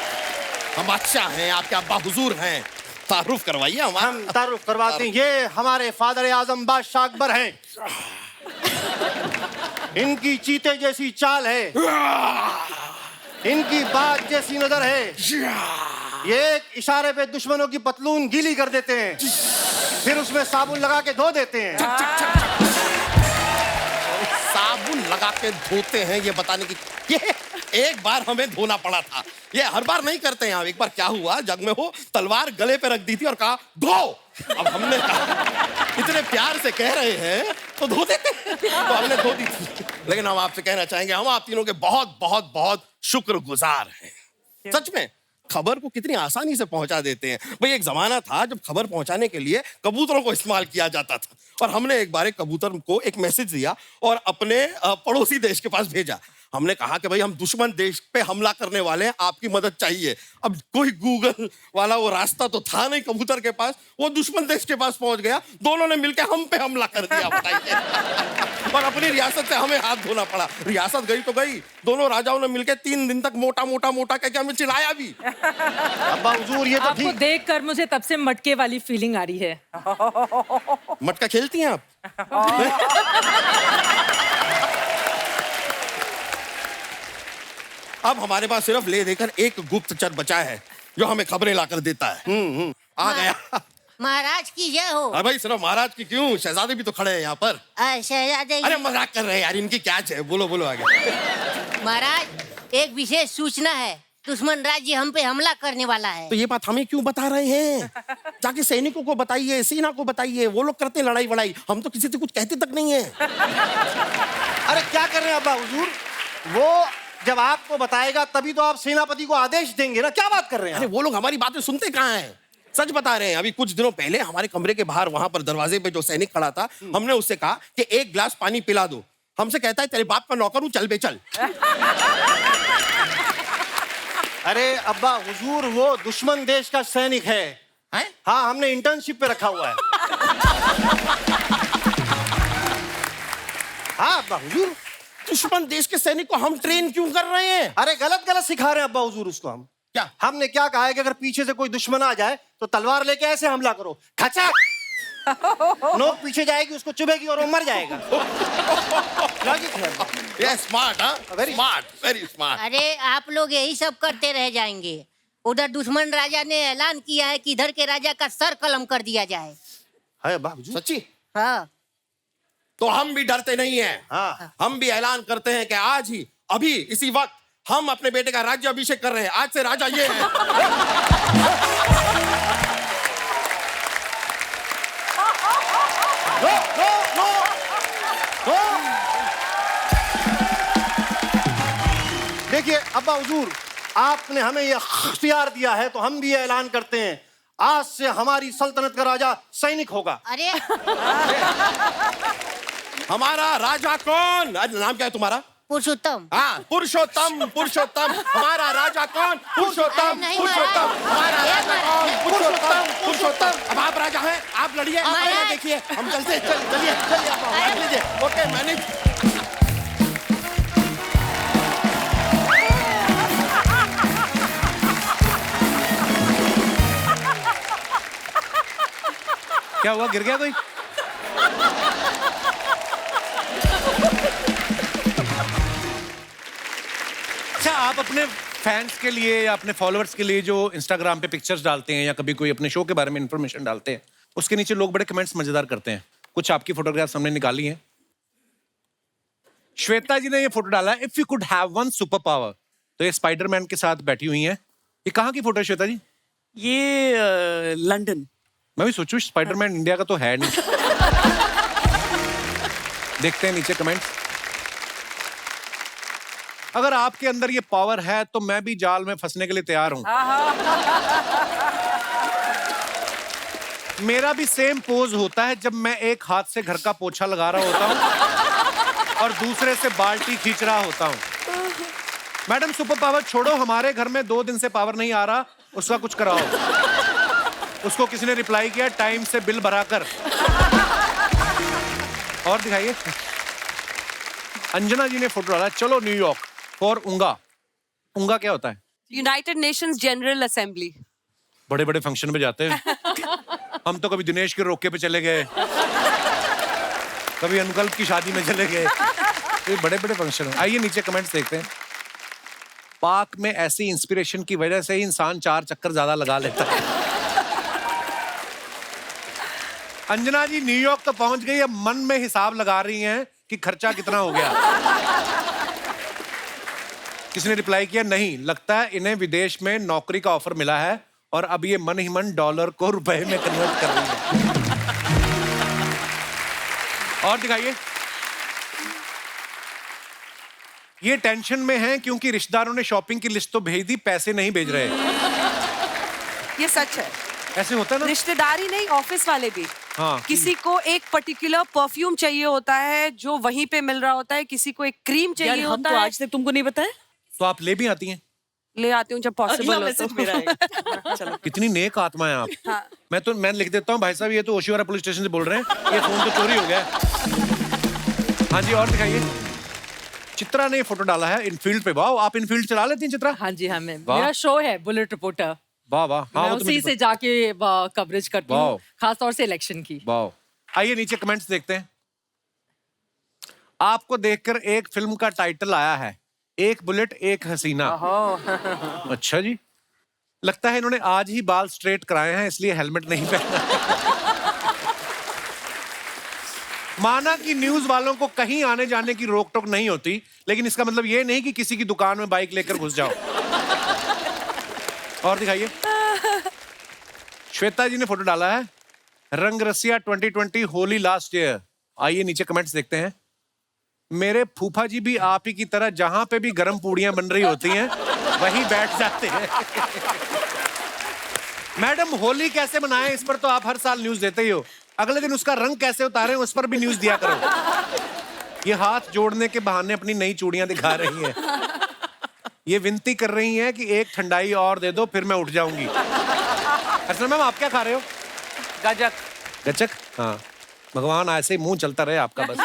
हम बादशाह हैं, आपके अब्बा हुजूर हैं, तारुफ करवाइए। हम तारुफ करवाते हैं। ये हमारे फादर आजम बादशाह अकबर हैं। इनकी चीते जैसी चाल है, इनकी बात जैसी नजर है। ये एक इशारे पे दुश्मनों की पतलून गीली कर देते हैं, फिर उसमें साबुन लगा के धो देते हैं। साबुन लगा के धोते हैं, ये बताने की। ये एक बार हमें धोना पड़ा था, ये हर बार नहीं करते हैं। एक बार क्या हुआ, जग में हो तलवार गले पे रख दी थी और कहा धो। अब हमने कहा इतने प्यार से कह रहे हैं तो धो देते हैं, तो हमने धो दी थी। लेकिन हम आपसे कहना चाहेंगे, हम आप तीनों के बहुत बहुत बहुत शुक्रगुजार हैं। सच में खबर को कितनी आसानी से पहुंचा देते हैं। भाई एक जमाना था जब खबर पहुंचाने के लिए कबूतरों को इस्तेमाल किया जाता था, और हमने एक बार एक कबूतर को एक मैसेज दिया और अपने पड़ोसी देश के पास भेजा। हमने कहा कि भाई हम दुश्मन देश पे हमला करने वाले हैं, आपकी मदद चाहिए। अब कोई गूगल वाला वो रास्ता तो था नहीं कबूतर के पास, वो दुश्मन देश के पास पहुंच गया, दोनों ने मिलकर हम पे हमला कर दिया, बताइए। और अपनी रियासत से हमें हाथ धोना पड़ा। रियासत गई तो गई, दोनों राजाओं ने मिलकर 3 दिन तक मोटा मोटा मोटा कहकर हमें चिढ़ाया भी। अब्बा हुजूर ये तो आपको ठीक। देखकर मुझे तब से मटके वाली फीलिंग आ रही है। मटका खेलती हैं आप? अब हमारे पास सिर्फ ले देकर एक गुप्तचर बचा है जो हमें खबरें लाकर देता है। आ गया। महाराज की जय हो। अरे भाई सिर्फ महाराज की क्यों, शहजादे भी तो खड़े हैं यहाँ पर। शहजादे अरे मजाक कर रहे हैं यार, इनकी क्या है, बोलो बोलो आगे। महाराज एक विशेष सूचना है, दुश्मन राज्य हम पे हमला करने वाला है। तो ये बात हमें क्यों बता रहे हैं? जाके सैनिकों को बताइए, सेना को बताइए, वो लोग करते हैं लड़ाई वड़ाई, हम तो किसी से कुछ कहते तक नहीं है। अरे क्या कर रहे हैं अब्बा हुजूर, वो जब आपको बताएगा तभी तो आप सेनापति को आदेश देंगे ना, क्या बात कर रहे हैं अरे आप? वो लोग हमारी बातें सुनते कहाँ हैं? सच बता रहे हैं। अभी कुछ दिनों पहले हमारे कमरे के बाहर वहां पर दरवाजे पे जो सैनिक खड़ा था, हमने उससे कहा कि 1 गिलास पानी पिला दो। हमसे कहता है तेरे बाप का नौकर हूं, चल बे चल। अरे अब्बा हुजूर वो दुश्मन देश का सैनिक है। हैं? हाँ, हमने इंटर्नशिप पे रखा हुआ है। हाँ अब्बा हुजूर। दुश्मन देश के सैनिक को हम ट्रेन क्यों कर रहे हैं? अरे गलत गलत सिखा रहे हैं अब्बा हुजूर उसको हम। क्या? हमने क्या कहा है कि अगर पीछे से कोई दुश्मन आ जाए तो तलवार लेके ऐसे हमला करो, खचाक, नोक पीछे जाएगी, उसको चुभेगी और वो मर जाएगा। लॉजिक है। ये स्मार्ट, हाँ? Very smart, very smart. अरे आप लोग यही सब करते रह जाएंगे। उधर दुश्मन राजा ने ऐलान किया है कि इधर के राजा का सर कलम कर दिया जाए। है अब्बा हुजूर। सच्ची? हाँ तो हम भी डरते नहीं हैं। हाँ। हम भी ऐलान करते हैं कि आज ही, अभी इसी वक्त हम अपने बेटे का राज्य अभिषेक कर रहे हैं। आज से राजा ये है। No no no no. देखिए अब्बा हुजूर, आपने हमें ये इख्तियार दिया है तो हम भी ये ऐलान करते हैं, आज से हमारी सल्तनत का राजा सैनिक होगा। अरे हमारा राजा कौन? आज नाम क्या है तुम्हारा? पुरुषोत्तम। हाँ, पुरुषोत्तम। पुरुषोत्तम। हमारा राजा कौन? पुरुषोत्तम। नहीं, पुरुषोत्तम। हमारा राजा कौन? पुरुषोत्तम। पुरुषोत्तम। अब आप राजा हैं, आप लड़िए, आप महाराज। देखिए, हम चलते हैं। चलिए चलिए आप बैठ लीजिए। Okay manage. क्या हुआ, गिर गया कोई? अच्छा, आप अपने फैंस के लिए या अपने फॉलोअर्स के लिए जो इंस्टाग्राम पे पिक्चर्स डालते हैं या कभी कोई अपने शो के बारे में इंफॉर्मेशन डालते हैं, उसके नीचे लोग बड़े कमेंट्स मजेदार करते हैं। कुछ आपकी फोटोग्राफ्स हमने निकाली हैं। श्वेता जी ने ये फोटो डाला, if you could have one super power, तो ये स्पाइडरमैन के साथ बैठी हुई हैं। ये कहाँ की फोटो है श्वेता जी? ये लंदन। मैं भी सोचूं स्पाइडरमैन इंडिया का तो है नहीं। देखते हैं नीचे कमेंट्स। अगर आपके अंदर ये पावर है तो मैं भी जाल में फंसने के लिए तैयार हूं। मेरा भी सेम पोज होता है जब मैं एक हाथ से घर का पोछा लगा रहा होता हूं और दूसरे से बाल्टी खींच रहा होता हूं। मैडम सुपर पावर छोड़ो, हमारे घर में 2 दिन से पावर नहीं आ रहा, उसका कुछ कराओ। उसको किसी ने रिप्लाई किया, टाइम से बिल भरा कर। और दिखाइए। अंजना जी ने फोटो डाला, चलो न्यूयॉर्क फॉर उंगा। उंगा क्या होता है? United Nations general assembly. बड़े बड़े फंक्शन में जाते हैं। हम तो कभी दिनेश के रोके पे चले गए, कभी अनुकल्प की शादी में चले गए। ये बड़े बड़े फंक्शन। आइए नीचे कमेंट्स देखते हैं। पाक में ऐसी इंस्पिरेशन की वजह से ही इंसान 4 चक्कर ज्यादा लगा लेता है। अंजना जी न्यूयॉर्क तो पहुंच गई है, मन में हिसाब लगा रही हैं कि खर्चा कितना हो गया। किसी ने रिप्लाई किया, नहीं लगता है इन्हें विदेश में नौकरी का ऑफर मिला है और अब ये मन ही मन डॉलर को रुपए में कन्वर्ट कर रही है। और दिखाइए। ये टेंशन में है क्योंकि रिश्तेदारों ने शॉपिंग की लिस्ट तो भेज दी, पैसे नहीं भेज रहे। ये सच है। ऐसे होता है ना। रिश्तेदारी नहीं, ऑफिस वाले भी। हाँ। किसी को एक पर्टिकुलर परफ्यूम चाहिए होता है जो वहीं पे मिल रहा होता है, किसी को एक क्रीम यार चाहिए हम होता तो है। आज तक तुमको नहीं बताया। तो आप ले भी आती हैं? ले आती हूँ जब पॉसिबल हो तो। मेरा है। चलो कितनी नेक आत्मा है आप। हाँ। मैं लिख देता हूँ भाई साहब, ये तो ओशिवारा पुलिस स्टेशन से बोल रहे हैं, ये फोन तो चोरी हो गया है। हाँ जी, और दिखाइए। चित्रा ने फोटो डाला है इनफील्ड पे। वाह, आप इनफील्ड चला लेती हैं चित्रा? हाँ जी, हाँ मैं, वाह। मेरा शो है बुलेट रिपोर्टर। वाह वाह। हाँ, मैं वो तो उसी मुझे से जाके कवरेज करती वाह। हूँ, खास तौर से इलेक्शन की। वाह। आइए नीचे कमेंट्स देखते हैं। आपको देखकर एक फिल्म का टाइटल आया है, एक बुलेट एक हसीना। अच्छा जी, लगता है इन्होंने आज ही बाल स्ट्रेट कराए हैं, इसलिए हेलमेट नहीं पहना। माना कि न्यूज वालों को कहीं आने जाने की रोक टोक नहीं होती, लेकिन इसका मतलब ये नहीं कि किसी की दुकान में बाइक लेकर घुस जाओ। और दिखाइए। श्वेता जी ने फोटो डाला है, रंग रसिया 2020 होली लास्ट ईयर। आइए नीचे कमेंट्स देखते हैं। मेरे फूफा जी भी आप ही की तरह जहां पे भी गर्म पूड़ियां बन रही होती हैं वहीं बैठ जाते हैं। मैडम, होली कैसे मनाएं, इस पर तो आप हर साल न्यूज देते ही हो। अगले दिन उसका रंग कैसे उतारें, उस पर भी न्यूज दिया करो। ये हाथ जोड़ने के बहाने अपनी नई चूड़ियां दिखा रही हैं। ये विनती कर रही हैं कि एक ठंडाई और दे दो, फिर मैं उठ जाऊंगी। अर्चना मैम, आप क्या खा रहे हो? गजक। गचक? हाँ, भगवान ऐसे ही मुंह चलता रहे आपका बस।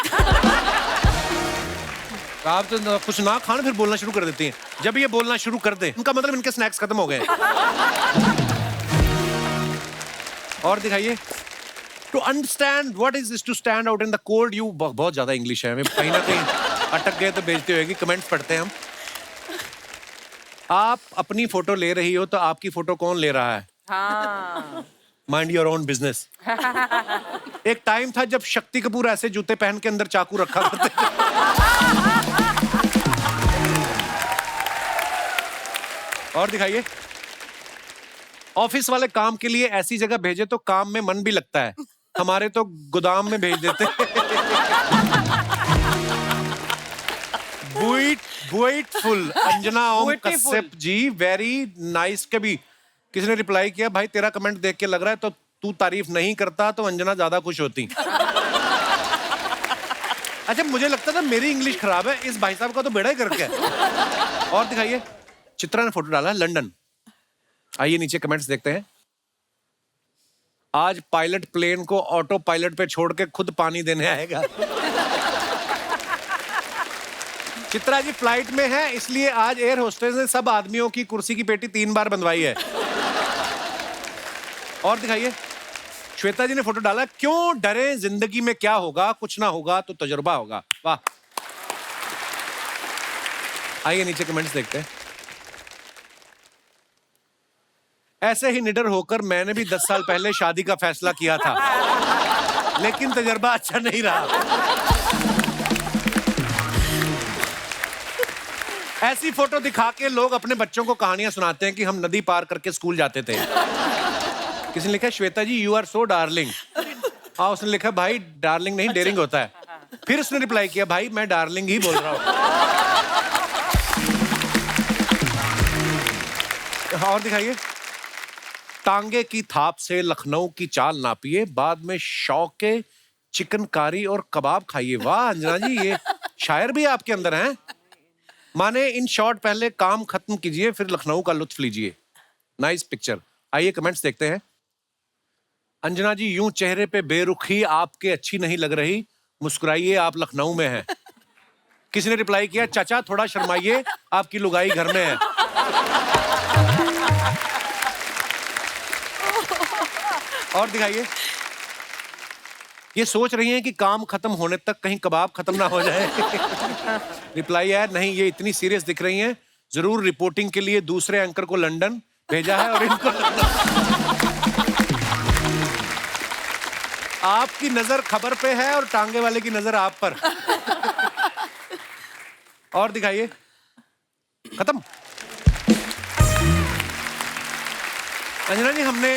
आप तो कुछ ना खान फिर बोलना शुरू कर देती हैं। जब ये बोलना शुरू कर दे, उनका मतलब इनके स्नैक्स खत्म हो गए। और दिखाइए। To understand what is this to stand out in the cold, you बहुत ज्यादा इंग्लिश है, कहीं ना कहीं अटक गए तो बेइज्जती होगी। कमेंट्स पढ़ते हैं हम। आप अपनी फोटो ले रही हो तो आपकी फोटो कौन ले रहा है? हाँ। Mind your own business. एक टाइम था जब शक्ति कपूर ऐसे जूते पहन के अंदर चाकू रखा करते थे। और दिखाइए। ऑफिस वाले काम के लिए ऐसी जगह भेजे तो काम में मन भी लगता है, हमारे तो गोदाम में भेज देते। बुइटफुल अंजना ओम कश्यप जी, वेरी नाइस। कभी किसी ने रिप्लाई किया, भाई तेरा कमेंट देख के लग रहा है तो तू तारीफ नहीं करता तो अंजना ज्यादा खुश होती। अच्छा, मुझे लगता था मेरी इंग्लिश खराब है, इस भाई साहब का तो बेड़ा ही करके है। और दिखाइए। चित्रा ने फोटो डाला है लंदन। आइए नीचे कमेंट्स देखते हैं। आज पायलट प्लेन को ऑटो पायलट पे छोड़ के खुद पानी देने आएगा। चित्रा जी फ्लाइट में है, इसलिए आज एयर होस्टेस ने सब आदमियों की कुर्सी की पेटी 3 बार बंधवाई है। और दिखाइए। श्वेता जी ने फोटो डाला, क्यों डरे, जिंदगी में क्या होगा, कुछ ना होगा तो तजुर्बा होगा। वाह। आइए नीचे कमेंट्स देखते हैं। ऐसे ही निडर होकर मैंने भी 10 साल पहले शादी का फैसला किया था, लेकिन तजुर्बा अच्छा नहीं रहा। ऐसी फोटो दिखा के लोग अपने बच्चों को कहानियां सुनाते हैं कि हम नदी पार करके स्कूल जाते थे। किसी ने लिखा, श्वेता जी यू आर सो डार्लिंग। हाँ, उसने लिखा, भाई डार्लिंग नहीं डेयरिंग होता है। फिर उसने रिप्लाई किया, भाई मैं डार्लिंग ही बोल रहा हूँ। और दिखाइए। टांगे की थाप से लखनऊ की चाल नापिए, बाद में शौक के चिकनकारी और कबाब खाइए। वाह अंजना जी, ये शायर भी आपके अंदर हैं। माने इन शॉर्ट, पहले काम खत्म कीजिए फिर लखनऊ का लुत्फ लीजिए। Nice picture. आइए कमेंट्स देखते हैं। अंजना जी, यूं चेहरे पे बेरुखी आपके अच्छी नहीं लग रही, मुस्कुराइए आप लखनऊ में हैं। किसी ने रिप्लाई किया, चाचा थोड़ा शर्माइए, आपकी लुगाई घर में है। और दिखाइए। ये सोच रही हैं कि काम खत्म होने तक कहीं कबाब खत्म ना हो जाए। रिप्लाई है, नहीं ये इतनी सीरियस दिख रही हैं, जरूर रिपोर्टिंग के लिए दूसरे एंकर को लंदन भेजा है और इनको आपकी नजर खबर पे है और टांगे वाले की नजर आप पर। और दिखाइए। खत्म। अंजना जी, हमने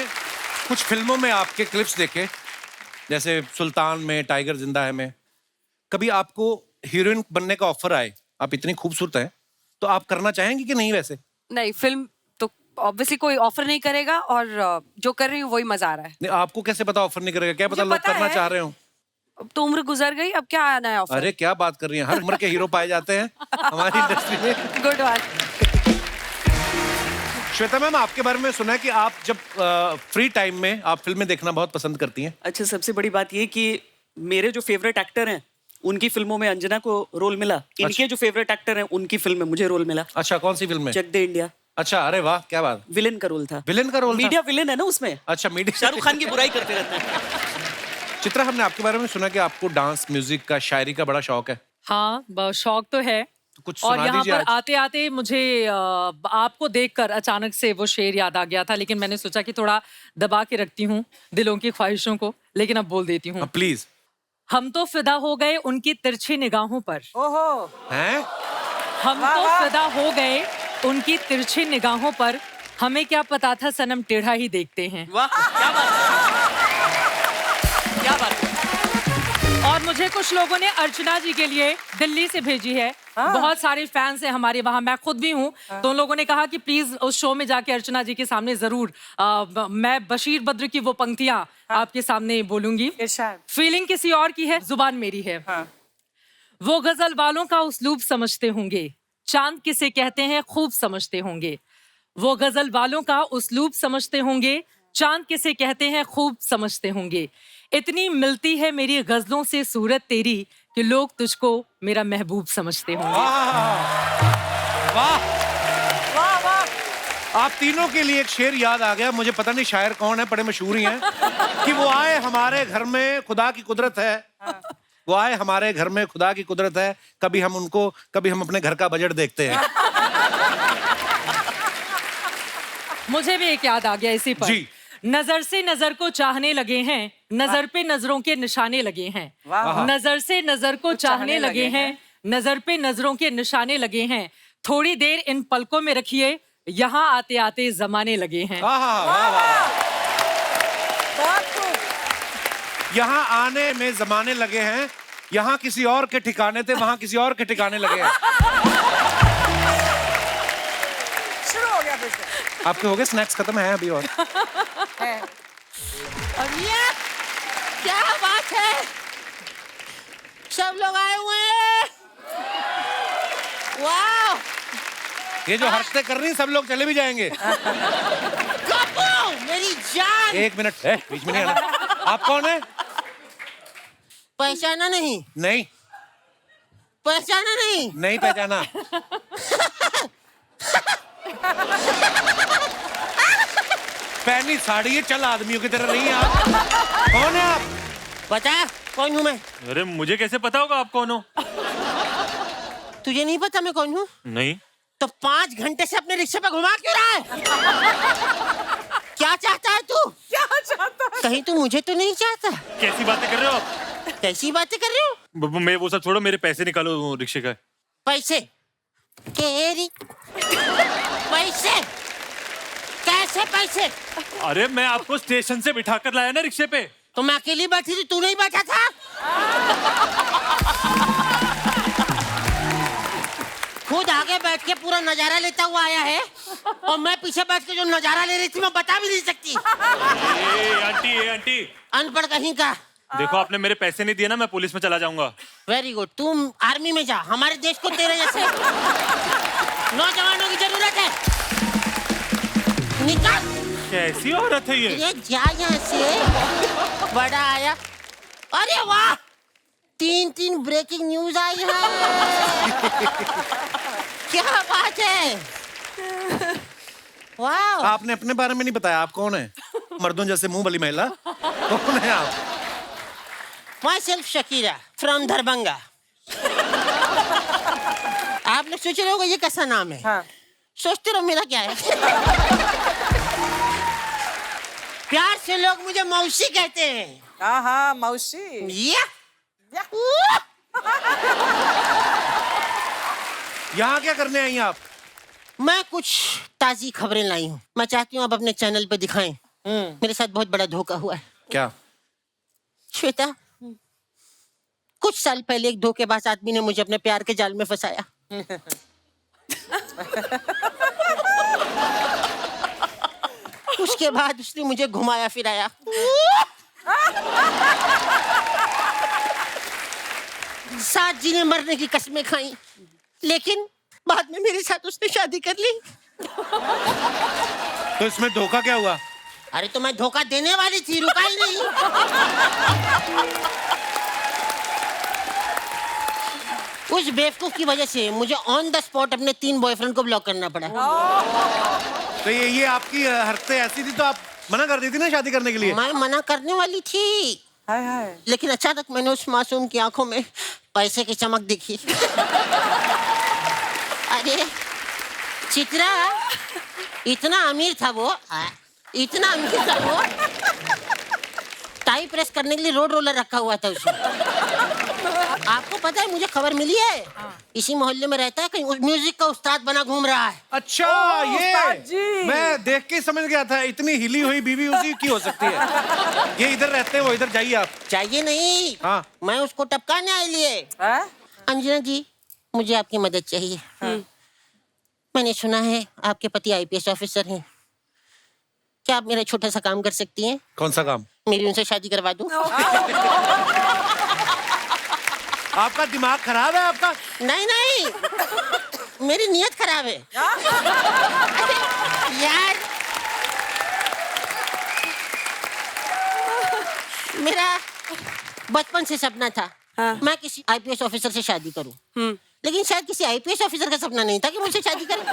कुछ फिल्मों में आपके क्लिप्स देखे, जैसे सुल्तान में, टाइगर जिंदा है में। कभी आपको हीरोइन बनने का ऑफर आए, आप इतनी खूबसूरत हैं, तो आप करना चाहेंगी कि नहीं? वैसे नहीं, फिल्म तो ऑब्वियसली कोई ऑफर नहीं करेगा और जो कर रही हूँ वही मजा आ रहा है। नहीं, आपको कैसे पता ऑफर नहीं करेगा? क्या पता मुझे लोग पता करना है। चाह रहे हो? अब तो उम्र गुजर गई, अब क्या आना है ऑफर। अरे क्या बात कर रही हैं, हर उम्र के हीरो पाए जाते हैं हमारी इंडस्ट्री में। Good one. श्वेता मैम, आपके बारे में सुना है कि आप जब फ्री टाइम में आप फिल्में देखना बहुत पसंद करती हैं। अच्छा, सबसे बड़ी बात ये कि मेरे जो फेवरेट एक्टर हैं उनकी फिल्मों में अंजना को रोल मिला, इनके जो फेवरेट एक्टर हैं उनकी फिल्म में मुझे रोल मिला। अच्छा, कौन सी फिल्म में? चक दे इंडिया। अच्छा, अरे वाह, क्या बात। विलेन का रोल था। विलेन का रोल था? मीडिया विलेन है ना उसमें। अच्छा, मीडिया। शाहरुख खान की बुराई करते रहते हैं। चित्रा, हमने आपके बारे में सुना कि आपको डांस, म्यूजिक का, शायरी का बड़ा शौक है। हाँ, शौक तो है। कुछ और सुना यहाँ दीजिए पर आज। आते आते मुझे आपको देखकर अचानक से वो शेर याद आ गया था, लेकिन मैंने सोचा कि थोड़ा दबा के रखती हूँ दिलों की ख्वाहिशों को, लेकिन अब बोल देती हूँ। प्लीज। हम तो फिदा हो गए उनकी तिरछी निगाहों पर। ओहो, हैं? हम तो फिदा हो गए उनकी तिरछी निगाहों पर, हमें क्या पता था सनम टेढ़ा ही देखते हैं। वाह, क्या बात है। क्या बात है। और मुझे कुछ लोगों ने अर्चना जी के लिए दिल्ली से भेजी है। बहुत सारे फैंस हैं हमारे वहाँ, मैं खुद भी हूँ। तो उन लोगों ने कहा कि प्लीज उस शो में जाके अर्चना जी के सामने जरूर मैं बशीर बद्र की वो पंक्तियां आपके सामने बोलूंगी। इरशाद। फीलिंग किसी और की है, जुबान मेरी है। वो गजल वालों का उस्लूब समझते होंगे, चांद किसे कहते हैं खूब समझते होंगे। वो गजल वालों का उस्लूब समझते होंगे, चांद किसे कहते हैं खूब समझते होंगे। इतनी मिलती है मेरी गजलों से सूरत तेरी कि लोग तुझको मेरा महबूब समझते होंगे। वाह वाह वाह। आप तीनों के लिए एक शेर याद आ गया। मुझे पता नहीं शायर कौन है, बड़े मशहूर ही हैं। कि वो आए हमारे घर में खुदा की कुदरत है, वो आए हमारे घर में खुदा की कुदरत है, कभी हम उनको, कभी हम अपने घर का बजट देखते हैं। मुझे भी एक याद आ गया इसी पर। जी। नजर से नजर को चाहने लगे हैं, नजर पे नजरों के निशाने लगे हैं। नजर से नजर को चाहने लगे हैं, नजर पे नजरों के निशाने लगे हैं। थोड़ी देर इन पलकों में रखिए, यहाँ आते आते जमाने लगे हैं। यहाँ आने में जमाने लगे हैं, यहाँ किसी और के ठिकाने थे, वहाँ किसी और के ठिकाने लगे हैं। शुरू हो गया फिर से। आपके हो गए स्नैक्स खत्म है अभी और? और ये क्या बात है, सब लोग आए हुए हैं। वाह, ये जो हरकतें कर रही हैं, सब लोग चले भी जाएंगे। कपूर, मेरी जान। एक मिनट, बीच में नहीं आना। आप कौन है? पहचाना नहीं? नहीं। पहचाना नहीं? नहीं पहचाना। पहनी साड़ी है, चल आदमियों की तरह नहीं आप। कौन है आप? पता कौन हूँ मैं? अरे मुझे कैसे पता होगा आप कौन हो? तुझे नहीं पता मैं कौन हूँ? नहीं। तो 5 घंटे से अपने रिक्शे पे घुमा क्यों रहा है? क्या चाहता है तू? क्या चाहता है? कहीं तू मुझे तो नहीं चाहता? कैसी बातें कर रहे हो आप? कैसी बातें कर रहे हो? मैं वो सब छोड़ो, मेरे पैसे निकालो वो रिक्शे का। पैसे? केरी पैसे? कैसे पैसे? अरे मैं आपको स्टेशन से बिठा कर लाया ना रिक्शे पे। तो मैं अकेली बैठी थी, तू नहीं बैठा था? खुद आगे बैठ के पूरा नजारा लेता हुआ आया है, और मैं पीछे बैठ के जो नजारा ले रही थी मैं बता भी नहीं सकती। ए आंटी अनपढ़ कहीं का। देखो, आपने मेरे पैसे नहीं दिए ना, मैं पुलिस में चला जाऊंगा। वेरी गुड, तुम आर्मी में जा, हमारे देश को तेरे जैसे नौजवानों की जरूरत है। निकाल। कैसी औरत है ये? जा यहाँ से। बड़ा आया। अरे वाह, 3 ब्रेकिंग न्यूज आई है। क्या बात है, वाह। आपने अपने बारे में नहीं बताया, आप कौन है? मर्दों जैसे मुंह वाली महिला, कौन है आप? Myself Shakira from Darbhanga. आप लोग सोच रहे होगा ये कैसा नाम है? हाँ। सोचते रहो, मेरा क्या है। प्यार से लोग मुझे मौसी कहते हैं। हाँ हाँ, मौसी। यहाँ क्या करने आई हैं आप? मैं कुछ ताजी खबरें लाई हूँ, मैं चाहती हूँ आप अपने चैनल पे दिखाएं। मेरे साथ बहुत बड़ा धोखा हुआ है। क्या? श्वेता, कुछ साल पहले एक धोखेबाज आदमी ने मुझे अपने प्यार के जाल में फंसाया। उसके बाद उसने मुझे घुमाया फिराया। साथ जीने मरने की कस्में खाई, लेकिन बाद में मेरे साथ उसने शादी कर ली। तो इसमें धोखा क्या हुआ? अरे तो मैं धोखा देने वाली थी, रुका ही नहीं। उस बेवकूफ की वजह से मुझे ऑन द स्पॉट अपने 3 बॉयफ्रेंड को ब्लॉक करना पड़ा। तो ये आपकी हरकतें ऐसी थी तो आप मना कर दी थी ना शादी करने के लिए? मैं मना करने वाली थी, लेकिन अचानक मैंने उस मासूम की आंखों में पैसे की चमक दिखी। अरे चित्रा, इतना अमीर था वो, इतना अमीर था वो, टाई प्रेस करने के लिए रोड रोलर रखा हुआ था उसने। आपको पता है, मुझे खबर मिली है, इसी मोहल्ले में रहता है, कहीं म्यूजिक का उस्ताद बना घूम रहा है। अच्छा, ये मैं देख के समझ गया था, इतनी हिली हुई बीवी उसी की हो सकती है। ये इधर रहते हैं, वो इधर जाइए आप। चाहिए नहीं, हाँ। मैं उसको टपकाने आई लिए। अंजना जी, मुझे आपकी मदद चाहिए। मैंने सुना है आपके पति आईपीएस ऑफिसर हैं, क्या आप मेरा छोटा सा काम कर सकती हैं? कौन सा काम? मेरी उनसे शादी करवा दूं? आपका दिमाग खराब है आपका? नहीं नहीं, मेरी नीयत खराब है। यार, मेरा बचपन से सपना था मैं किसी आईपीएस ऑफिसर से शादी करूं, लेकिन शायद किसी आईपीएस ऑफिसर का सपना नहीं था कि मुझसे शादी करें।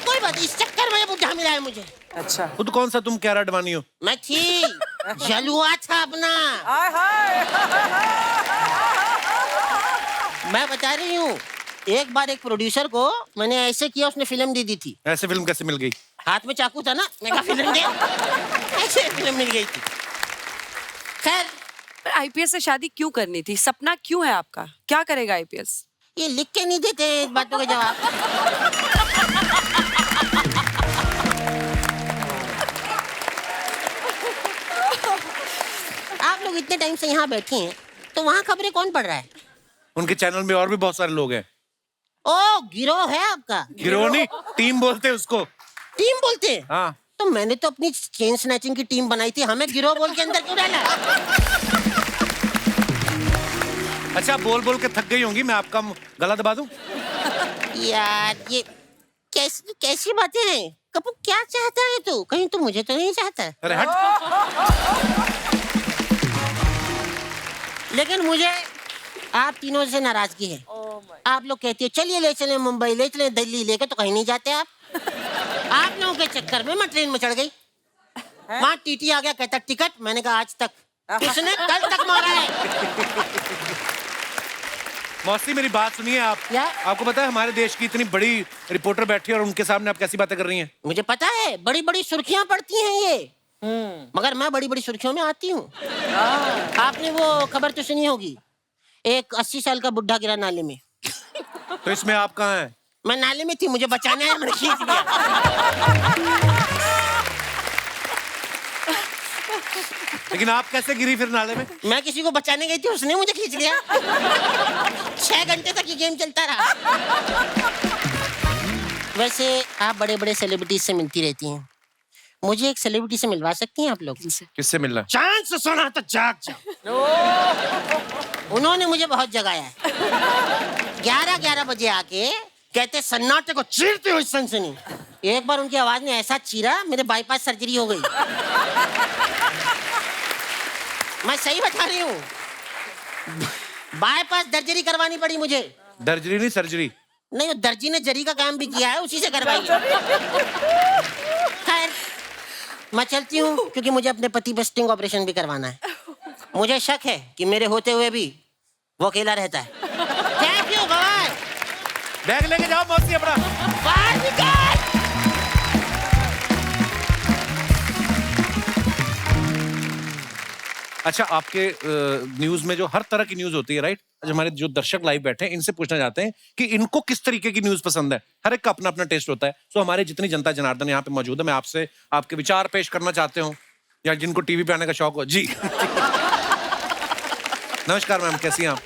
कोई बात, इस चक्कर में बुढ़ा मिला है मुझे। अच्छा, खुद कौन सा तुम क्यारा अडवाणी हो? मैं थी, जलुआ था अपना। मैं बता रही हूँ, एक बार एक प्रोड्यूसर को मैंने ऐसे किया, उसने फिल्म दे दी थी। ऐसे फिल्म कैसे मिल गई? हाथ में चाकू था ना, मैं कहा फिल्म दे, ऐसे फिल्म मिल गई थी। खैर, आईपीएस से शादी क्यों करनी थी? सपना क्यों है आपका? क्या करेगा आईपीएस? ये लिख के नहीं देते हैं बातों के जवाब। आप लोग इतने टाइम से यहाँ बैठे हैं, तो वहाँ खबरें कौन पढ़ रहा है? उनके चैनल में और भी बहुत सारे लोग हैं। ओ, गिरोह है आपका? गिरोह नहीं, टीम बोलते हैं उसको। टीम बोलते हैं? हाँ। तो मैंने तो अपनी चेन स्नैचिंग की टीम बनाई थी, हमें गिरोह बोल के अंदर क्यों डाला? अच्छा, बोल बोल के थक गई होंगी, मैं आपका गला दबा दूं? यार, ये कैसी बातें हैं? कपूर, क्या चाहता है तू? कहीं तू मुझे तो नहीं चाहता? अरे हट। लेकिन मुझे आप तीनों से नाराजगी है। आप लोग कहते हो चलिए ले चले मुंबई, ले चले दिल्ली, लेके तो कहीं नहीं जाते आप। आप लोगों के चक्कर में मैं ट्रेन में चढ़ गई, वहाँ टीटी आ गया, कहता टिकट। मैंने कहा आज तक, उसने कल तक मारा है। मौसी, मेरी बात सुनिए आप। क्या? आपको पता है हमारे देश की इतनी बड़ी रिपोर्टर बैठी है और उनके सामने आप कैसी बातें कर रही हैं? मुझे पता है, बड़ी बड़ी सुर्खियां पड़ती हैं ये, मगर मैं बड़ी बड़ी सुर्खियों में आती हूँ। आपने वो खबर तो सुनी होगी, एक 80 साल का बुढ़ा गिरा नाले में। तो इसमें आप कहाँ हैं? मैं नाले में थी, मुझे बचाने आया, मैंने खींच लिया। लेकिन आप कैसे गिरी फिर नाले में? मैं किसी को बचाने गई थी, उसने मुझे खींच लिया। 6 घंटे तक ये गेम चलता रहा। वैसे आप बड़े बड़े सेलिब्रिटीज से मिलती रहती हैं, मुझे एक सेलिब्रिटी से मिलवा सकती हैं आप लोग? किससे मिलना? चांस सुना तो जाग जाओ। उन्होंने मुझे बहुत जगाया है। 11 बजे आके कहते सन्नाटे को चीरती हुई सनसनी। एक बार उनकी आवाज ने ऐसा चीरा, मेरे बाईपास सर्जरी हो गई। मैं सही बता रही हूँ, बाईपास सर्जरी करवानी पड़ी मुझे। दर्जरी नहीं, सर्जरी। नहीं, वो दर्जी ने जरी का काम भी किया है, उसी से करवाई है। खैर, मैं चलती हूँ, क्योंकि मुझे अपने पति पे स्टिंग ऑपरेशन भी करवाना है। मुझे शक है कि मेरे होते हुए भी वो अकेला रहता है। Thank you, bye. बैग लेके जाओ मौसी अपना। बाहर निकल। अच्छा, आपके न्यूज में जो हर तरह की न्यूज होती है, राइट? आज हमारे जो दर्शक लाइव बैठे हैं, इनसे पूछना चाहते हैं कि इनको किस तरीके की न्यूज पसंद है। हर एक का अपना अपना टेस्ट होता है। सो हमारे जितनी जनता जनार्दन यहाँ पे मौजूद है, मैं आपसे आपके विचार पेश करना चाहते हूँ, या जिनको टीवी पे आने का शौक हो। जी। नमस्कार मैम, कैसी हैं आप?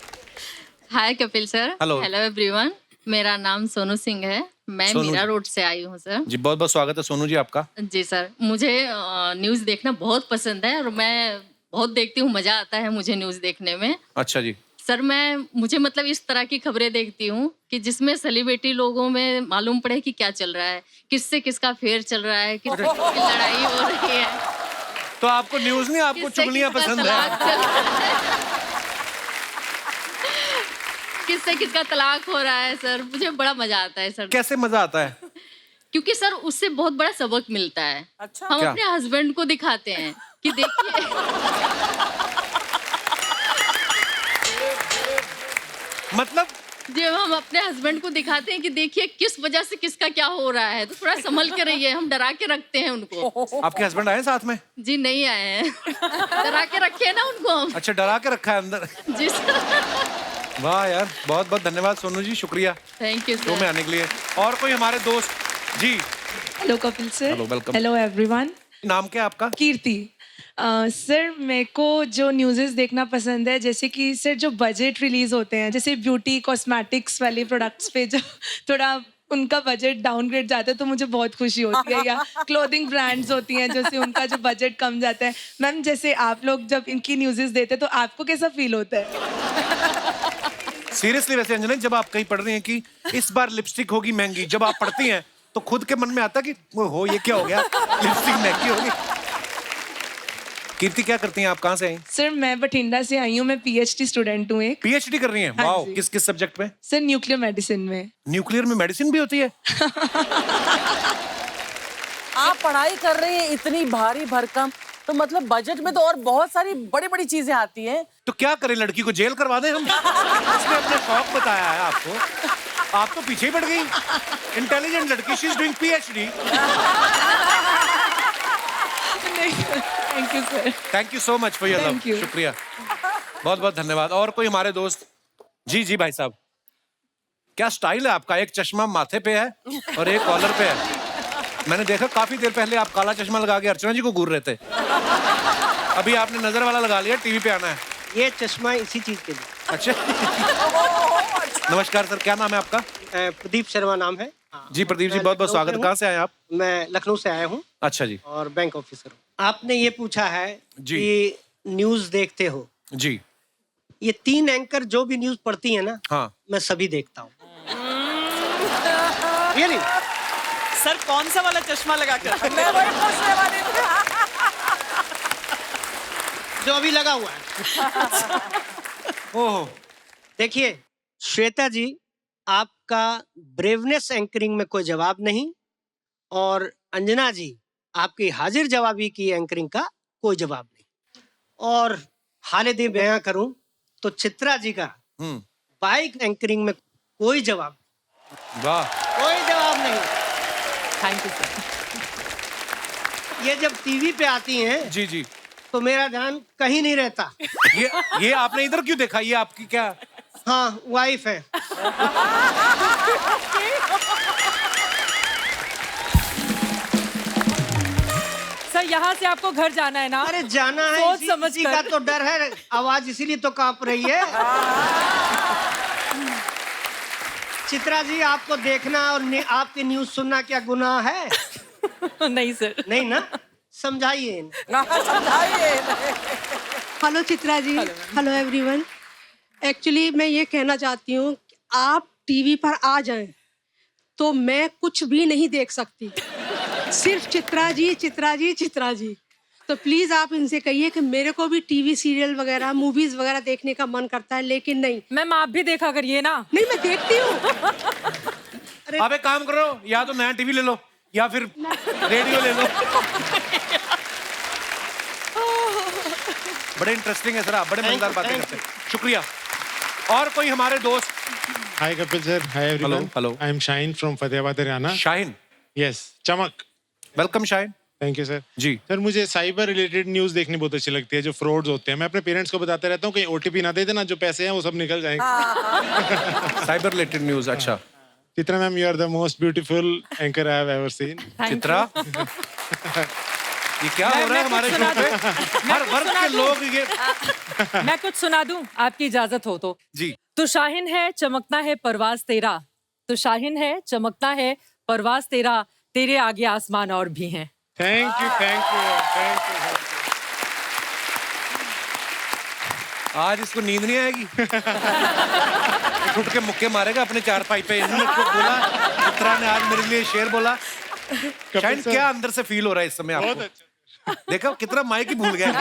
Hi Kapil sir. Hello. Hello everyone. मेरा नाम सोनू सिंह है। मैं सोनू मीरा जी। रोड से आई हूँ सर। जी बहुत बहुत स्वागत है सोनू जी आपका। जी सर, मुझे न्यूज़ देखना बहुत पसंद है और मैं बहुत देखती हूँ, मज़ा आता है मुझे न्यूज़ देखने में। अच्छा जी। सर मुझे मतलब इस तरह की खबरें देखती हूँ कि जिसमें सेलिब्रिटी लोगों में मालूम पड़े कि क्या चल रहा है, किससे किसका फेयर चल रहा है, किससे किसकी लड़ाई हो रही है, तो आपको न्यूज नहीं, आपको किससे चुगलियां किसका पसंद तलाक है। चल रहा है, किससे किसका तलाक हो रहा है सर। मुझे बड़ा मजा आता है सर, कैसे मजा आता है? क्योंकि सर उससे बहुत बड़ा सबक मिलता है। अच्छा। हम क्या? अपने हस्बैंड को दिखाते हैं कि देखिए मतलब जब हम अपने हस्बैंड को दिखाते हैं कि देखिए किस वजह से किसका क्या हो रहा है, तो थोड़ा संभल के रहिए। हम डरा के रखते हैं उनको। आपके हस्बैंड आए साथ में? जी नहीं आए हैं डरा के रखे हैं ना उनको हम। अच्छा डरा के रखा है अंदर। जी सर, वाह यार, बहुत बहुत धन्यवाद सोनू जी, शुक्रिया थैंक यू शो में सर। आने के लिए। और कोई हमारे दोस्त जी? Hello Kapil sir. Hello, welcome. Hello everyone. नाम क्या है आपका? कीर्ति। सर मेरे को जो न्यूज़ेस देखना पसंद है, जैसे कि सर जो बजट रिलीज होते हैं, जैसे ब्यूटी कॉस्मेटिक्स वाले प्रोडक्ट्स पे जो थोड़ा उनका बजट डाउनग्रेड जाता है तो मुझे बहुत खुशी होती है, या क्लोथिंग ब्रांड्स होती हैं जैसे उनका जो बजट कम जाता है। मैम जैसे आप लोग जब इनकी न्यूज़ेस देते हैं तो आपको कैसा फील होता है? सीरियसली वैसे अंजना, जब आप कहीं पढ़ रही हैं कि इस बार लिपस्टिक होगी महंगी, जब आप पढ़ती हैं तो खुद के मन में आता कि हो ये क्या हो गया, लिपस्टिक महंगी होगी। कीर्ति क्या करती हैं आप, कहाँ से आई? सर मैं बठिंडा से आई हूँ, मैं PhD स्टूडेंट हूँ एक। PhD कर रही हैं? हाँ वाओ, जी। किस किस सब्जेक्ट में? सर न्यूक्लियर मेडिसिन में। न्यूक्लियर में मेडिसिन भी होती है? आप पढ़ाई कर रहे हैं इतनी भारी भरकम, तो मतलब बजट में तो और बहुत सारी बड़ी बड़ी चीजें आती हैं। तो क्या करें, लड़की को जेल करवा दें हम? उसने अपना शौक बताया है आपको, आप तो पीछे ही पड़ गई। इंटेलिजेंट लड़की, she is doing PhD। Thank you sir. Thank you so much for your love, Thank you. शुक्रिया, बहुत बहुत धन्यवाद। और कोई हमारे दोस्त? जी जी भाई साहब, क्या स्टाइल है आपका, एक चश्मा माथे पे है और एक कॉलर पे है। मैंने देखा काफी देर पहले आप काला चश्मा लगा के अर्चना जी को घूर रहे थे, अभी आपने नजर वाला लगा लिया, टीवी पे आना है। ये चश्मा इसी चीज के लिए। अच्छा नमस्कार सर, क्या नाम है आपका? प्रदीप शर्मा नाम है। जी प्रदीप जी, मैं बहुत बहुत लखनऊ स्वागत से है। हूँ। कहाँ से आए आप? मैं लखनऊ से आया हूँ अच्छा जी। और बैंक ऑफिसर हूँ। आपने ये पूछा है जी। कि न्यूज देखते हो। जी ये 3 एंकर जो भी न्यूज पढ़ती है ना, हाँ। मैं सभी देखता हूँ। Really? सर कौन सा वाला चश्मा लगा कर? मैं वही पूछने वाली थी। जो अभी लगा हुआ है। ओह देखिए श्वेता जी, आपका ब्रेवनेस एंकरिंग में कोई जवाब नहीं, और अंजना जी आपकी हाजिर जवाबी की एंकरिंग का कोई जवाब नहीं, और हाले दिन बयां करूं तो चित्रा जी का बाइक एंकरिंग में कोई जवाब, वाह, कोई जवाब नहीं। Thank you sir. ये जब टीवी पे आती हैं जी जी। तो मेरा ध्यान कहीं नहीं रहता। ये आपने इधर क्यों देखा, ये आपकी क्या? हाँ वाइफ है। सर यहाँ से आपको घर जाना है ना? अरे जाना है, सोच समझ इसी का कर। तो डर है, आवाज इसीलिए तो कांप रही है। चित्रा जी, आपको देखना और आपकी न्यूज सुनना क्या गुनाह है? नहीं सर। नहीं ना, समझाइए। Hello Chitra ji, hello everyone. Actually मैं ये कहना चाहती हूँ कि आप टीवी पर आ जाएं तो मैं कुछ भी नहीं देख सकती, सिर्फ चित्रा जी चित्रा जी चित्रा जी। तो प्लीज आप इनसे कहिए कि मेरे को भी टीवी सीरियल वगैरह मूवीज वगैरह देखने का मन करता है, लेकिन नहीं। मैम आप भी देखा करिए ना। नहीं मैं देखती हूँ। आप एक काम करो, या तो नया टीवी ले लो या फिर रेडियो ले लो। बड़े इंटरेस्टिंग है सर, आप बड़े मजेदार बातें करते हैं, शुक्रिया। और कोई हमारे दोस्त? Hi Kapil sir, hi everyone. Hello. I am Shaheen from Fatehpur, Haryana. Shaheen, Yes, चमक. Welcome Shaheen. Thank you sir. जी सर मुझे साइबर रिलेटेड न्यूज देखनी बहुत अच्छी लगती है, जो फ्रॉड्स होते हैं। मैं अपने पेरेंट्स को बताता रहता हूँ कहीं OTP ना दे देना, जो पैसे हैं वो सब निकल जाएंगे। साइबर रिलेटेड न्यूज, अच्छा। Chitra ma'am, you are the most beautiful anchor I have ever seen. Chitra, ये क्या हो रहा है हमारे शो पे? हर वर्ग के लोग ये। मैं कुछ सुना दूं आपकी इजाजत हो तो? जी। तो शाहीन है, चमकना है परवाज तेरा, तो शाहीन है, चमकता है, परवाज तेरा, तेरे आगे आसमान और भी हैं। Thank you, thank you, thank you. आज इसको नींद नहीं आएगी। उठ के मुक्के मारेगा अपने चारपाई पे। इन्होंने को बोला, चित्रा ने आज मेरे लिए शेर बोला। शायद क्या अंदर से फील हो रहा है इस समय आपको? अच्छा। देखो कितना माइक ही भूल गया।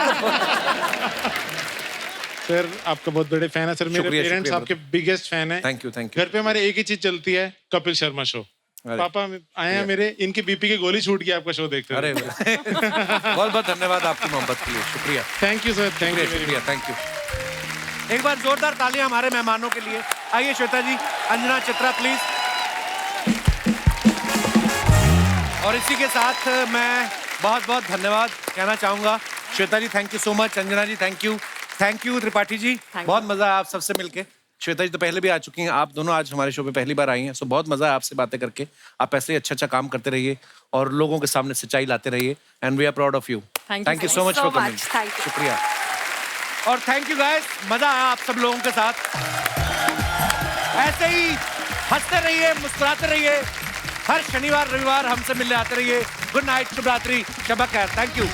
सर आपका बहुत बड़े फैन है सर। मेरे शुक्रिया, पेरेंट्स शुक्रिया, आपके बिगेस्ट फैन है। Thank you, thank you. घर पे हमारे एक ही चीज चलती है, कपिल शर्मा शो। पापा आए हैं मेरे, इनकी बीपी की गोली छूट गई आपका शो देखते अरे बहुत बहुत धन्यवाद आपकी मोहब्बत के लिए। शुक्रिया, thank you sir, thank you, शुक्रिया, थैंक यू। एक बार जोरदार तालियां हमारे मेहमानों के लिए। आइए श्वेता जी, अंजना, चित्रा प्लीज। और इसी के साथ मैं बहुत बहुत धन्यवाद कहना चाहूंगा। Shweta ji thank you so much, Anjana ji thank you Tripathi ji, बहुत मजा आया आप सबसे मिलके। श्वेता जी तो पहले भी आ चुकी हैं, आप दोनों आज हमारे शो पे पहली बार आई हैं, सो बहुत मजा है आपसे बातें करके। आप ऐसे ही अच्छा काम करते रहिए और लोगों के सामने सच्चाई लाते रहिए, and we are proud of you. Thank you so much for coming. शुक्रिया और थैंक यू गाइस, मजा आया आप सब लोगों के साथ। ऐसे ही हंसते रहिए, मुस्कुराते रहिए, हर शनिवार रविवार हमसे मिलने आते रहिए। गुड नाइट, शुभ रात्रि, शब खैर, थैंक यू।